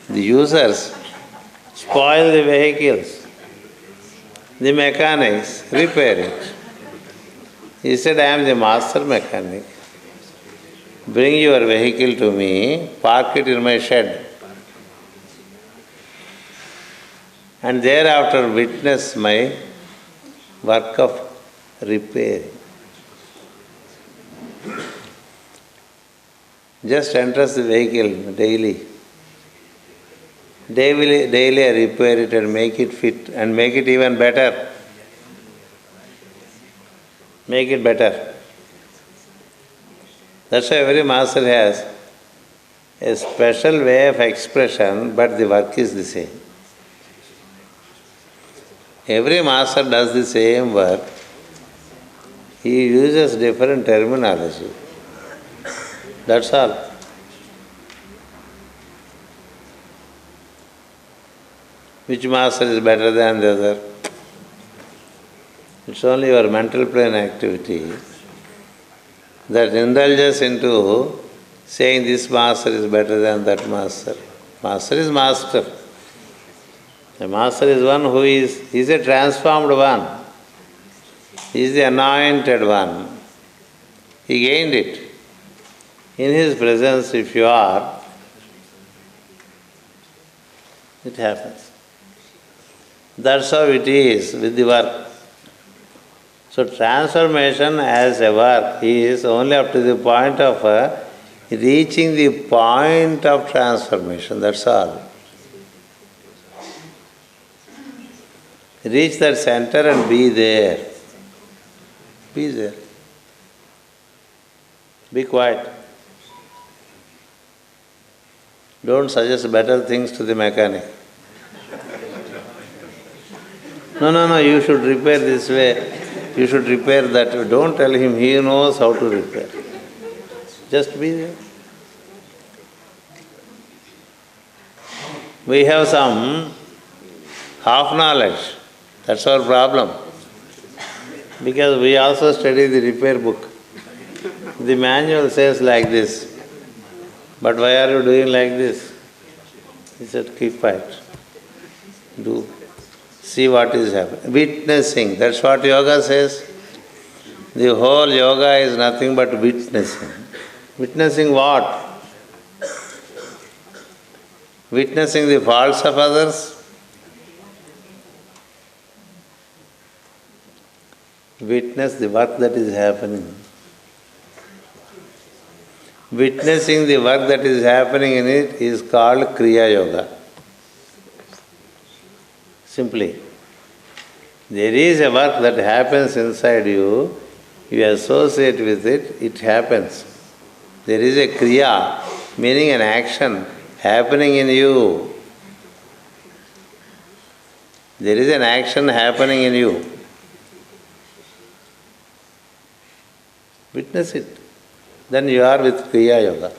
[SPEAKER 1] The users spoil the vehicles. The mechanics repair it. He said, I am the master mechanic. Bring your vehicle to me, park it in my shed. And thereafter witness my work of repairing. Just enters the vehicle daily. Daily I repair it and make it fit and make it even better. Make it better. That's why every master has a special way of expression, but the work is the same. Every master does the same work. He uses different terminology. That's all. Which master is better than the other? It's only your mental plane activity that indulges into saying this master is better than that master. Master is master. The master is one who is a transformed one. He is the anointed one. He gained it. In his presence, if you are, it happens. That's how it is with the work. So transformation as a work is only up to the point of reaching the point of transformation, that's all. Reach that center and be there. Be there. Be quiet. Don't suggest better things to the mechanic. No, you should repair this way. You should repair that way. Don't tell him, he knows how to repair. Just be there. We have some half knowledge. That's our problem. Because we also study the repair book. The manual says like this. But why are you doing like this? He said, keep quiet. Do. See what is happening. Witnessing. That's what yoga says. The whole yoga is nothing but witnessing. Witnessing what? Witnessing the faults of others. Witness the work that is happening. Witnessing the work that is happening in it is called Kriya Yoga. Simply. There is a work that happens inside you, you associate with it, it happens. There is a Kriya, meaning an action, happening in you. There is an action happening in you. Witness it. Then you are with Kriya Yoga.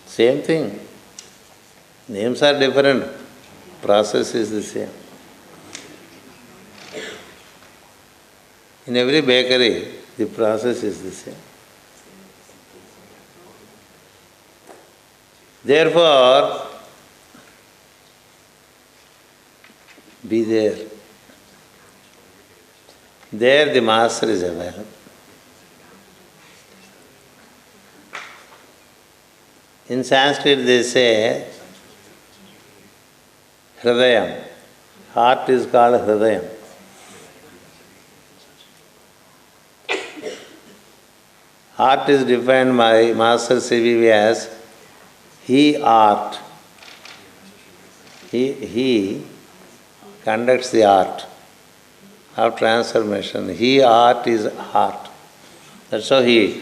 [SPEAKER 1] Same thing. Names are different. Process is the same. In every bakery, The process is the same. Therefore, be there. There the Master is available. In Sanskrit they say Hridayam. Heart is called Hridayam. Heart is defined by Master CVV as He art. He conducts the art of transformation. He art is heart. That's how he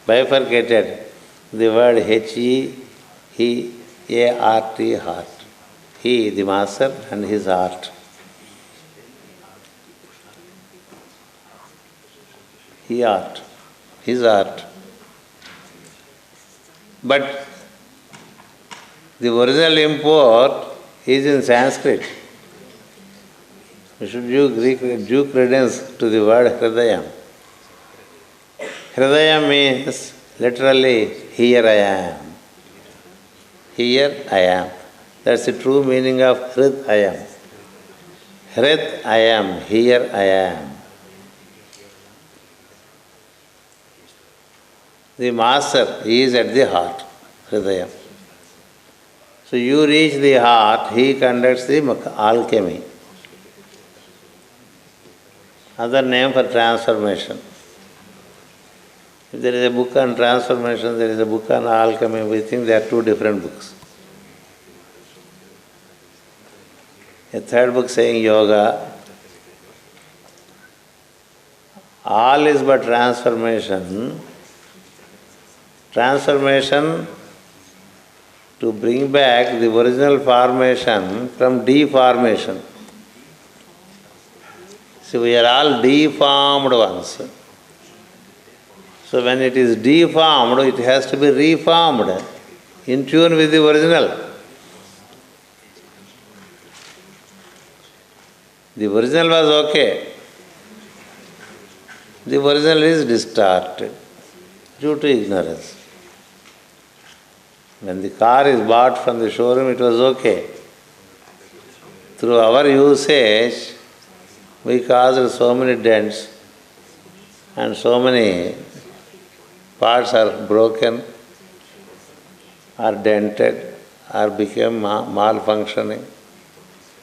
[SPEAKER 1] bifurcated the word He-A-R-T, heart. He, the Master, and his art. He art. His art. But the original import is in Sanskrit. We should give due credence to the word Hridayam. Hridayam means literally, here I am. Here I am. That's the true meaning of Hrid I am. Hrid I am, here I am. The Master is at the heart, Hridayam. So you reach the heart, he conducts the alchemy. Other name for transformation. If there is a book on transformation, there is a book on alchemy, we think they are two different books. A third book saying yoga. All is but transformation. Transformation to bring back the original formation from deformation. See, we are all deformed ones. So when it is deformed, it has to be reformed in tune with the original. The original was okay. The original is distorted due to ignorance. When the car is bought from the showroom, it was okay. Through our usage, we caused so many dents and so many parts are broken, are dented, or became malfunctioning.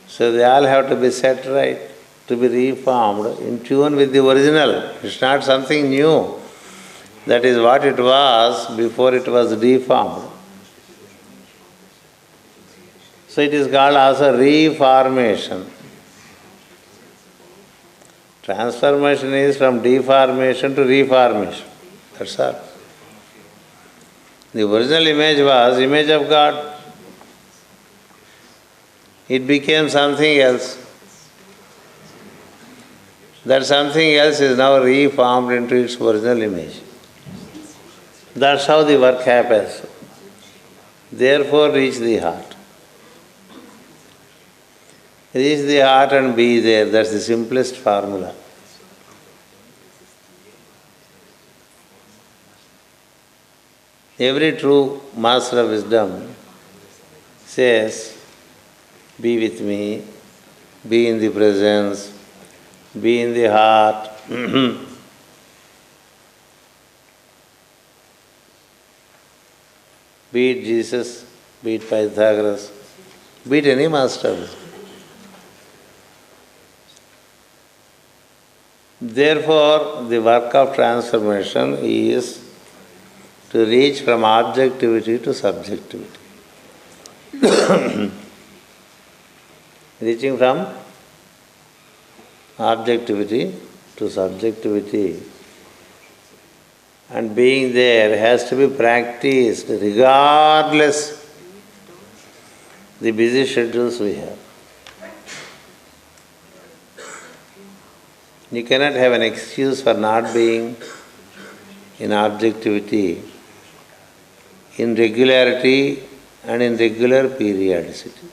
[SPEAKER 1] So they all have to be set right, to be reformed in tune with the original. It's not something new. That is what it was before it was deformed. So it is called also reformation. Transformation is from deformation to reformation. That's all. The original image was image of God. It became something else. That something else is now reformed into its original image. That's how the work happens. Therefore, reach the heart. Reach the heart and be there. That's the simplest formula. Every true master of wisdom says, be with me, be in the presence, be in the heart. Be it Jesus, be it Pythagoras, be it any master. Therefore, the work of transformation is to reach from objectivity to subjectivity. Reaching from objectivity to subjectivity and being there has to be practiced regardless the busy schedules we have. You cannot have an excuse for not being in objectivity, in regularity and in regular periodicity.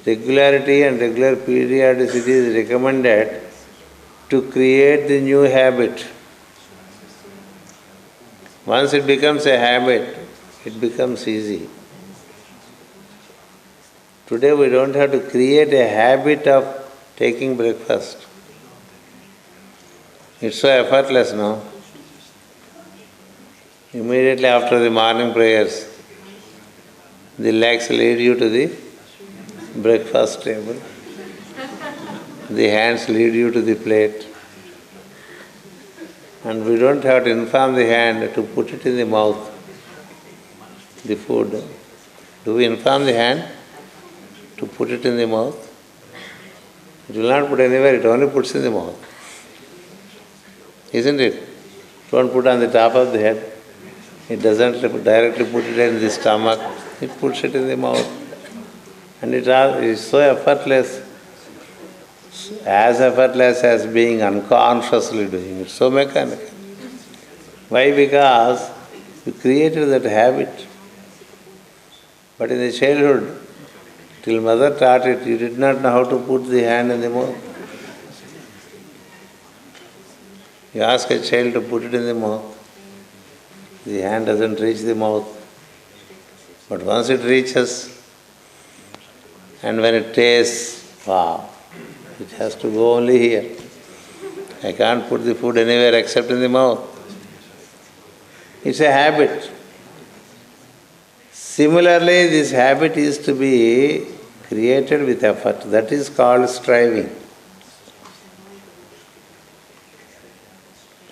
[SPEAKER 1] Regularity and regular periodicity is recommended to create the new habit. Once it becomes a habit, it becomes easy. Today we don't have to create a habit of taking breakfast. It's so effortless now. Immediately after the morning prayers, the legs lead you to the breakfast table. The hands lead you to the plate. And we don't have to inform the hand to put it in the mouth, the food. Do we inform the hand to put it in the mouth? It will not put anywhere, it only puts in the mouth. Isn't it? Don't put on the top of the head. It doesn't directly put it in the stomach. It puts it in the mouth. And it is so effortless, as being unconsciously doing it. So mechanical. Why? Because you created that habit. But in the childhood, till mother taught it, you did not know how to put the hand in the mouth. You ask a child to put it in the mouth, the hand doesn't reach the mouth. But once it reaches, and when it tastes, wow, it has to go only here. I can't put the food anywhere except in the mouth. It's a habit. Similarly, this habit is to be created with effort. That is called striving.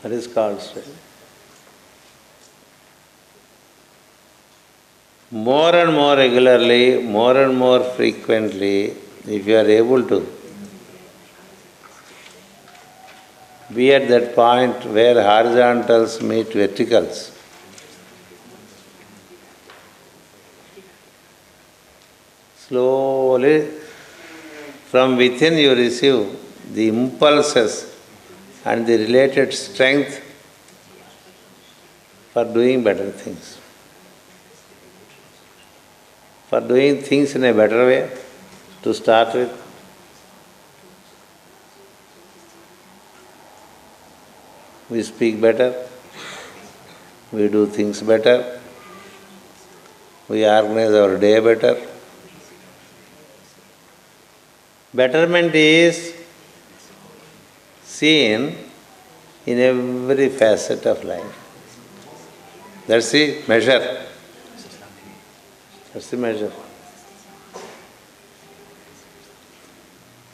[SPEAKER 1] That is called striving. More and more regularly, more and more frequently, if you are able to be at that point where horizontals meet verticals, slowly from within you receive the impulses and the related strength for doing better things. For doing things in a better way, to start with. We speak better, we do things better, we organize our day better. Betterment is seen in every facet of life. That's the measure. That's the measure.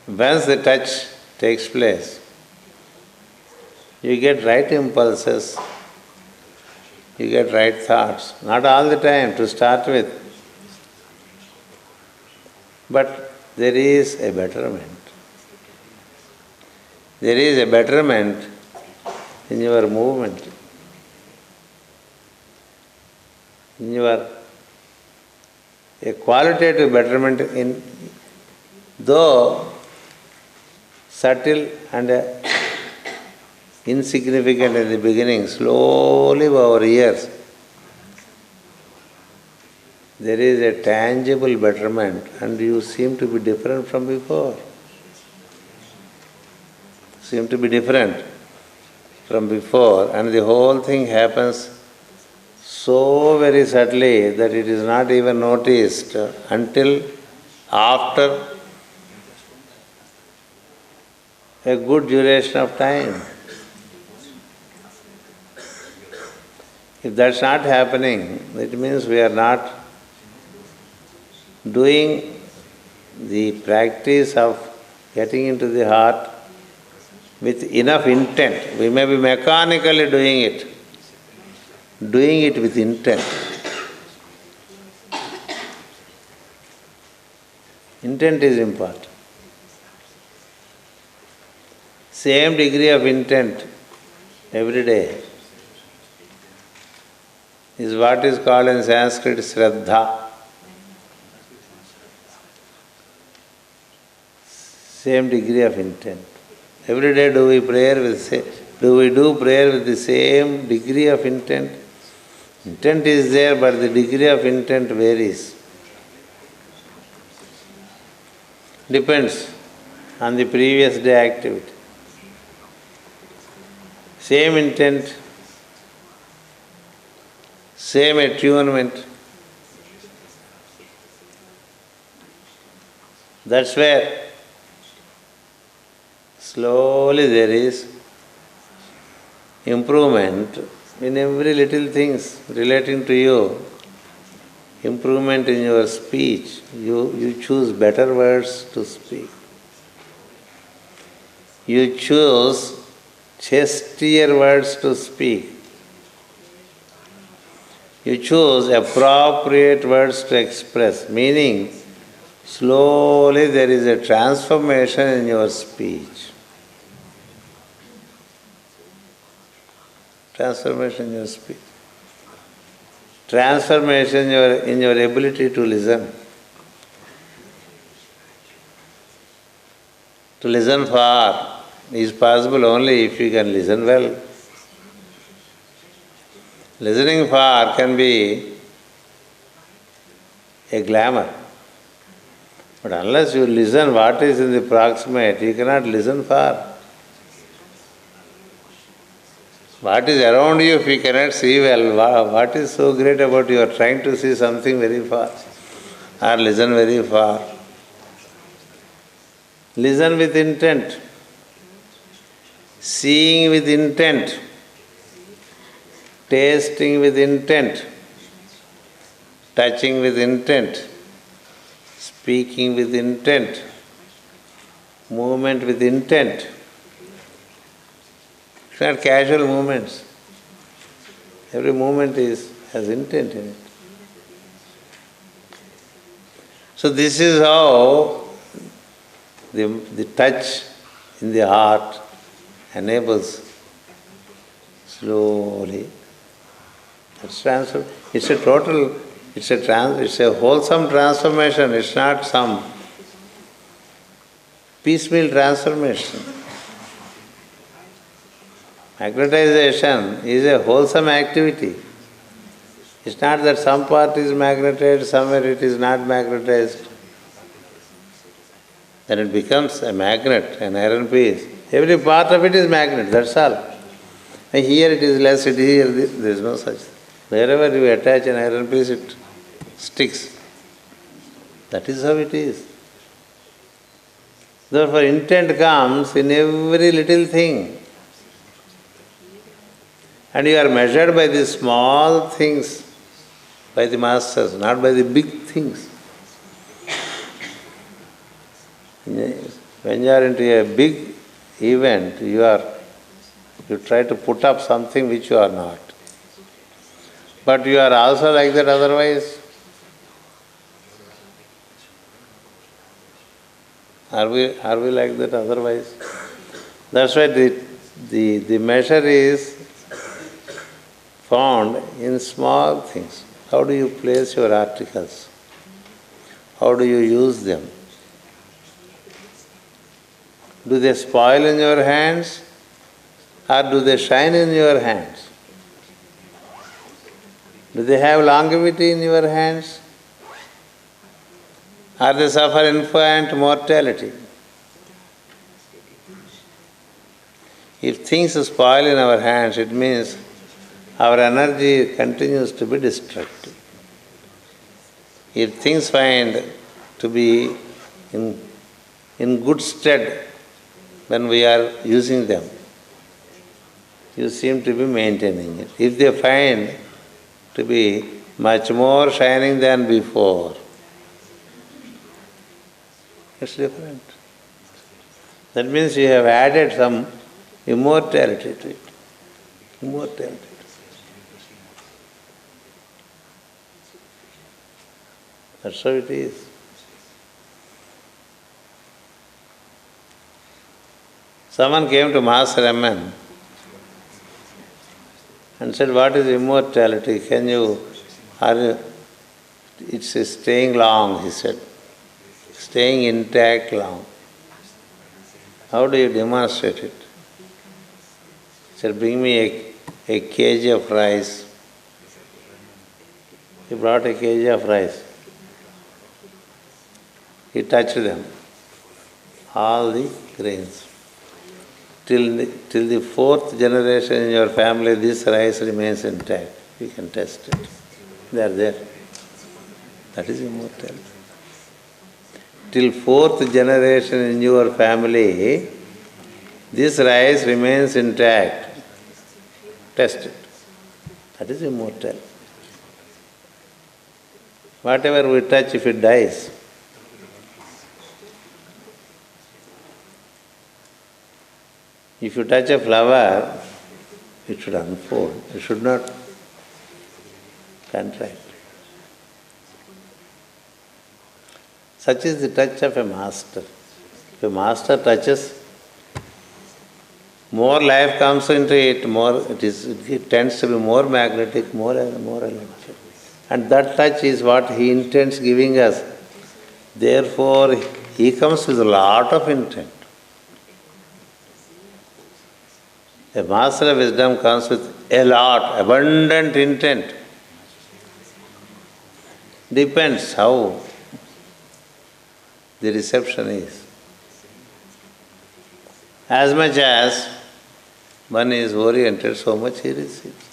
[SPEAKER 1] Once the touch takes place, you get right impulses, you get right thoughts. Not all the time to start with, but there is a betterment. There is a betterment in your movement, in your a qualitative betterment in, though subtle and insignificant in the beginning, slowly over years, there is a tangible betterment and you seem to be different from before. Seem to be different from before, and the whole thing happens so very subtly that it is not even noticed until after a good duration of time. If that's not happening, it means we are not doing the practice of getting into the heart with enough intent. We may be mechanically doing it with intent. Intent is important. Same degree of intent every day is what is called in Sanskrit Shraddha. Same degree of intent. Every day do we do prayer with the same degree of intent? Intent is there, but the degree of intent varies. Depends on the previous day activity. Same intent same attunement. That's where slowly there is improvement in every little things relating to you. Improvement in your speech. You choose better words to speak. You choose chastier words to speak. You choose appropriate words to express, meaning slowly there is a transformation in your speech. Transformation in your speech. Transformation in your ability to listen. To listen far is possible only if you can listen well. Listening far can be a glamour. But unless you listen what is in the proximate, you cannot listen far. What is around you if you cannot see well, what is so great about you are trying to see something very far or listen very far? Listen with intent. Seeing with intent. Tasting with intent. Touching with intent. Speaking with intent. Movement with intent. It's not casual movements. Every movement has intent in it. So this is how the touch in the heart enables slowly. It's a wholesome transformation. It's not some piecemeal transformation. Magnetization is a wholesome activity. It's not that some part is magnetized, somewhere it is not magnetized. Then it becomes a magnet, an iron piece. Every part of it is magnet, that's all. And here it is less, here there is no such. Wherever you attach an iron piece, it sticks. That is how it is. Therefore, intent comes in every little thing. And you are measured by the small things, by the masters, not by the big things. When you are into a big event, you try to put up something which you are not. But you are also like that otherwise. Are we like that otherwise? That's why the measure is found in small things. How do you place your articles? How do you use them? Do they spoil in your hands or do they shine in your hands? Do they have longevity in your hands? Or they suffer infant mortality? If things spoil in our hands, it means our energy continues to be destructive. If things find to be in good stead when we are using them, you seem to be maintaining it. If they find to be much more shining than before, it's different. That means you have added some immortality to it. Immortality. That's how it is. Someone came to Master M.N. and said, "What is immortality? It's a staying long," he said. Staying intact long. How do you demonstrate it? He said, "Bring me a kg of rice." He brought a kg of rice. He touched them, all the grains. Till the fourth generation in your family, this rice remains intact. You can test it. They are there. That is immortality. Till fourth generation in your family, this rice remains intact. Test it. That is immortality. Whatever we touch, if it dies, if you touch a flower, it should unfold. It should not contract. Such is the touch of a master. If a master touches, more life comes into it, it tends to be more magnetic, more electric. And that touch is what he intends giving us. Therefore, he comes with a lot of intent. A master of wisdom comes with a lot, abundant intent. Depends how the reception is. As much as one is oriented, so much he receives.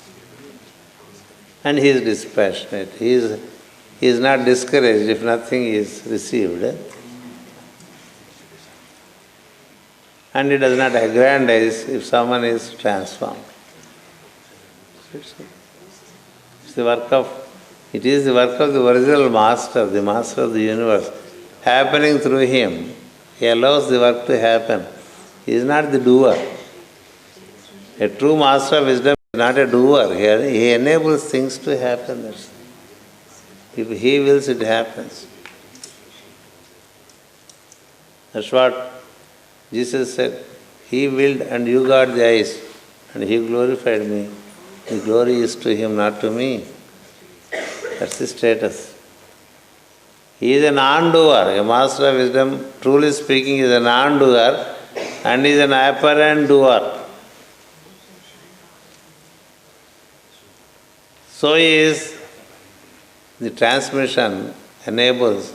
[SPEAKER 1] And he is dispassionate. He is not discouraged if nothing is received. And he does not aggrandize if someone is transformed. It is the work of the original master, the master of the universe, happening through him. He allows the work to happen. He is not the doer. A true master of wisdom is not a doer. He enables things to happen. If he wills, it happens. That's what Jesus said. He willed and you got the eyes, and he glorified me. The glory is to him, not to me. That's the status. He is a non-doer. A master of wisdom, truly speaking, is a non-doer and is an apparent doer. So is the transmission enables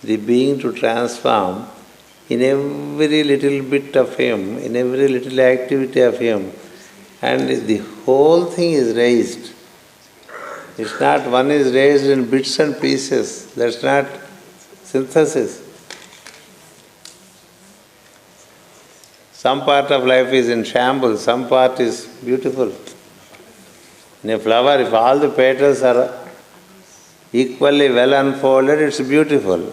[SPEAKER 1] the being to transform in every little bit of him, in every little activity of him, and the whole thing is raised. It's not one is raised in bits and pieces. That's not synthesis. Some part of life is in shambles, some part is beautiful. In a flower, if all the petals are equally well unfolded, it's beautiful.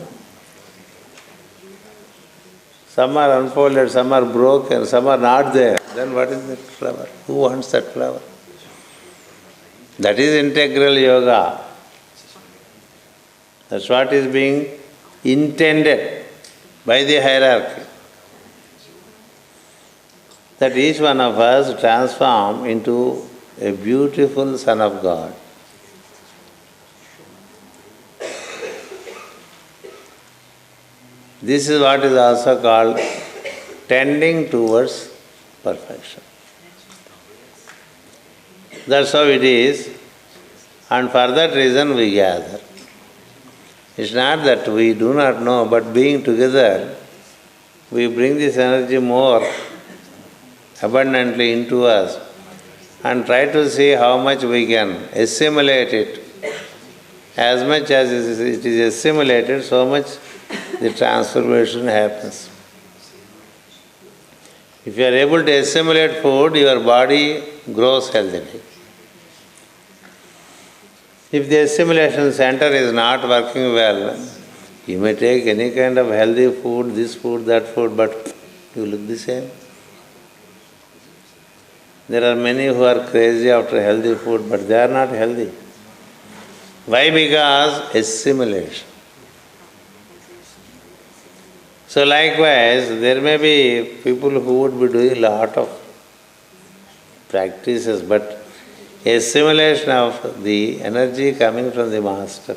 [SPEAKER 1] Some are unfolded, some are broken, some are not there. Then what is that flower? Who wants that flower? That is integral yoga. That's what is being intended by the hierarchy. That each one of us transform into a beautiful Son of God. This is what is also called tending towards perfection. That's how it is, and for that reason we gather. It's not that we do not know, but being together, we bring this energy more abundantly into us and try to see how much we can assimilate it. As much as it is assimilated, so much the transformation happens. If you are able to assimilate food, your body grows healthily. If the assimilation center is not working well, you may take any kind of healthy food, this food, that food, but you look the same. There are many who are crazy after healthy food, but they are not healthy. Why? Because assimilation. So likewise, there may be people who would be doing a lot of practices, but assimilation of the energy coming from the Master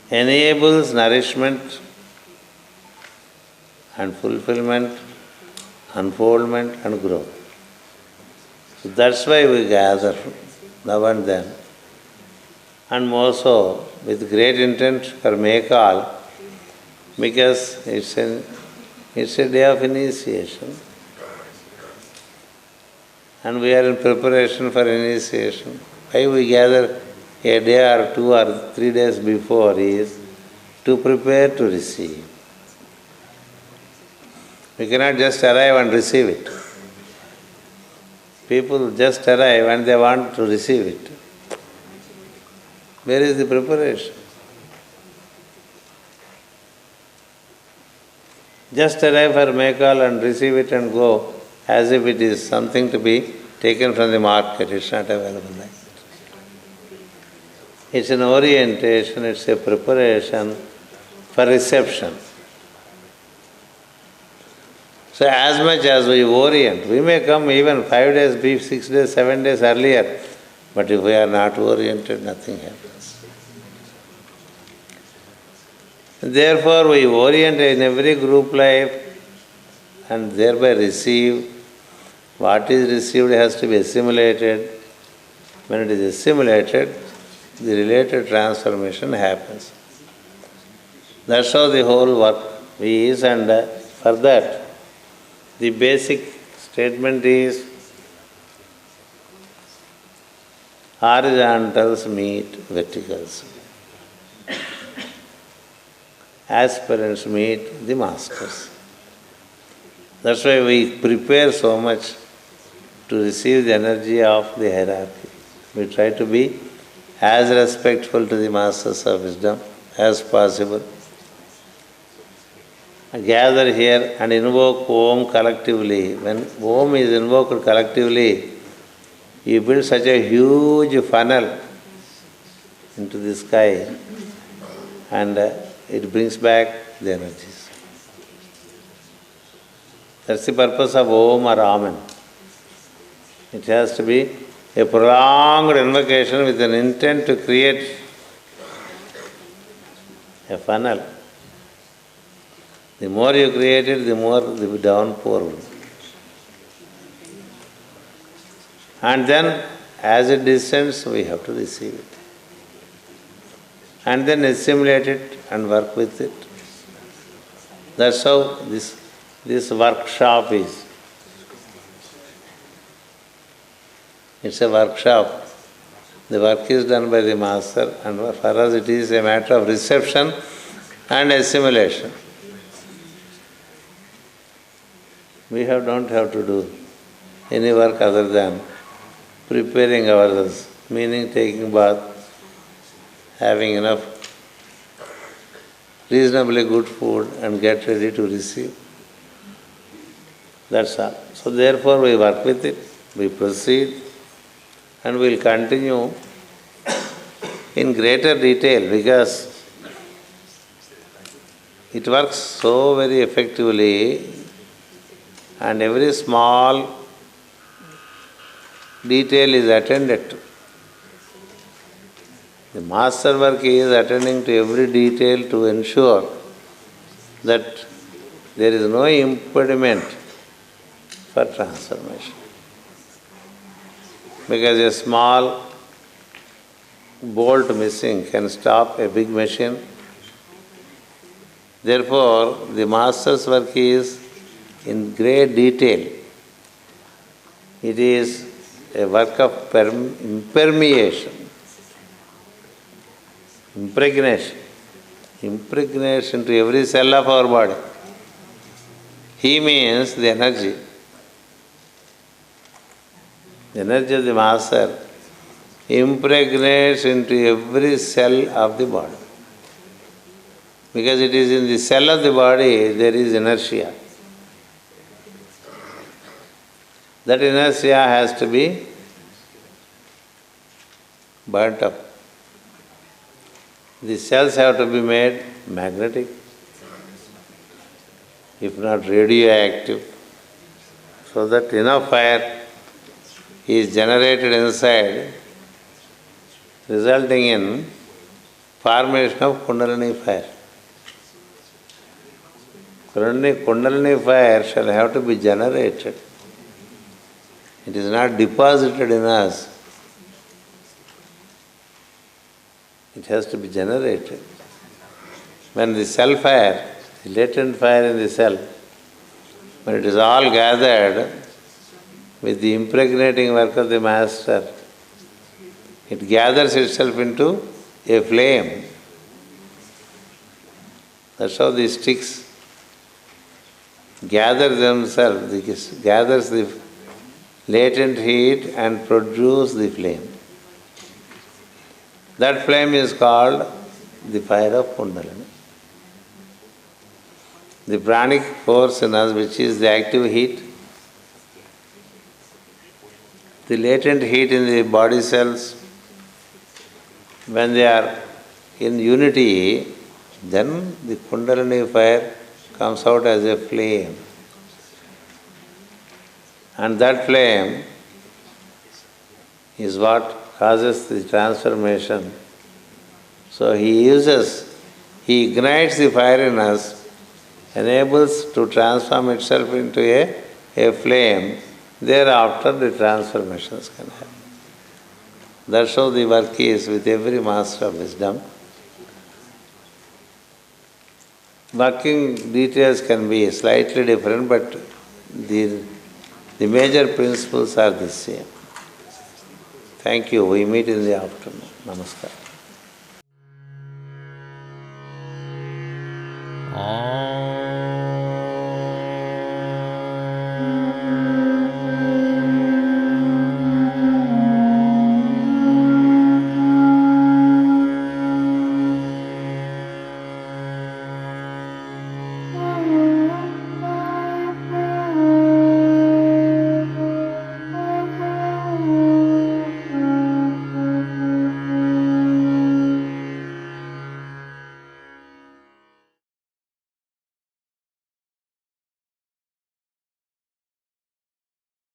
[SPEAKER 1] enables nourishment and fulfillment, unfoldment and growth. So that's why we gather now and then. And more so with great intent for MayCall, because it's a day of initiation. And we are in preparation for initiation. Why we gather a day or 2 or 3 days before is to prepare to receive. We cannot just arrive and receive it. People just arrive and they want to receive it. Where is the preparation? Just arrive for MayCall and receive it and go as if it is something to be taken from the market. It's not available like that. It's an orientation, it's a preparation for reception. So as much as we orient, we may come even 5 days, 6 days, 7 days earlier, but if we are not oriented, nothing happens. Therefore, we orient in every group life and thereby receive. What is received has to be assimilated. When it is assimilated, the related transformation happens. That's how the whole work is, and for that, the basic statement is horizontals meet verticals. Aspirants meet the masters. That's why we prepare so much to receive the energy of the hierarchy. We try to be as respectful to the masters of wisdom as possible. Gather here and invoke Om collectively. When Om is invoked collectively, you build such a huge funnel into the sky, and it brings back the energies. That's the purpose of Om or Amen. It has to be a prolonged invocation with an intent to create a funnel. The more you create it, the more the downpour will. And then, as it descends, we have to receive it. And then assimilate it and work with it. That's how this workshop is. It's a workshop. The work is done by the master, and for us it is a matter of reception and assimilation. We don't have to do any work other than preparing ourselves, meaning taking bath, having enough reasonably good food and get ready to receive. That's all. So therefore we work with it, we proceed, and we will continue in greater detail because it works so very effectively, and every small detail is attended to. The master work is attending to every detail to ensure that there is no impediment for transformation. Because a small bolt missing can stop a big machine. Therefore, the master's work is in great detail. It is a work of impermeation, impregnation to every cell of our body. He means the energy. The energy of the master impregnates into every cell of the body. Because it is in the cell of the body there is inertia. That inertia has to be burnt up. The cells have to be made magnetic, if not radioactive, so that enough fire is generated inside, resulting in formation of Kundalini fire. Kundalini fire shall have to be generated. It is not deposited in us. It has to be generated. When the cell fire, the latent fire in the cell, when it is all gathered with the impregnating work of the master, It gathers itself into a flame. That's how these sticks gather themselves, it gathers the latent heat and produce the flame. That flame is called the fire of Kundalini. The pranic force in us, which is the active heat, the latent heat in the body cells, when they are in unity, then the Kundalini fire comes out as a flame. And that flame is what causes the transformation. So he ignites the fire in us, enables to transform itself into a flame. Thereafter the transformations can happen. That's how the work is with every master of wisdom. Working details can be slightly different, but the major principles are the same. Thank you. We meet in the afternoon. Namaskar.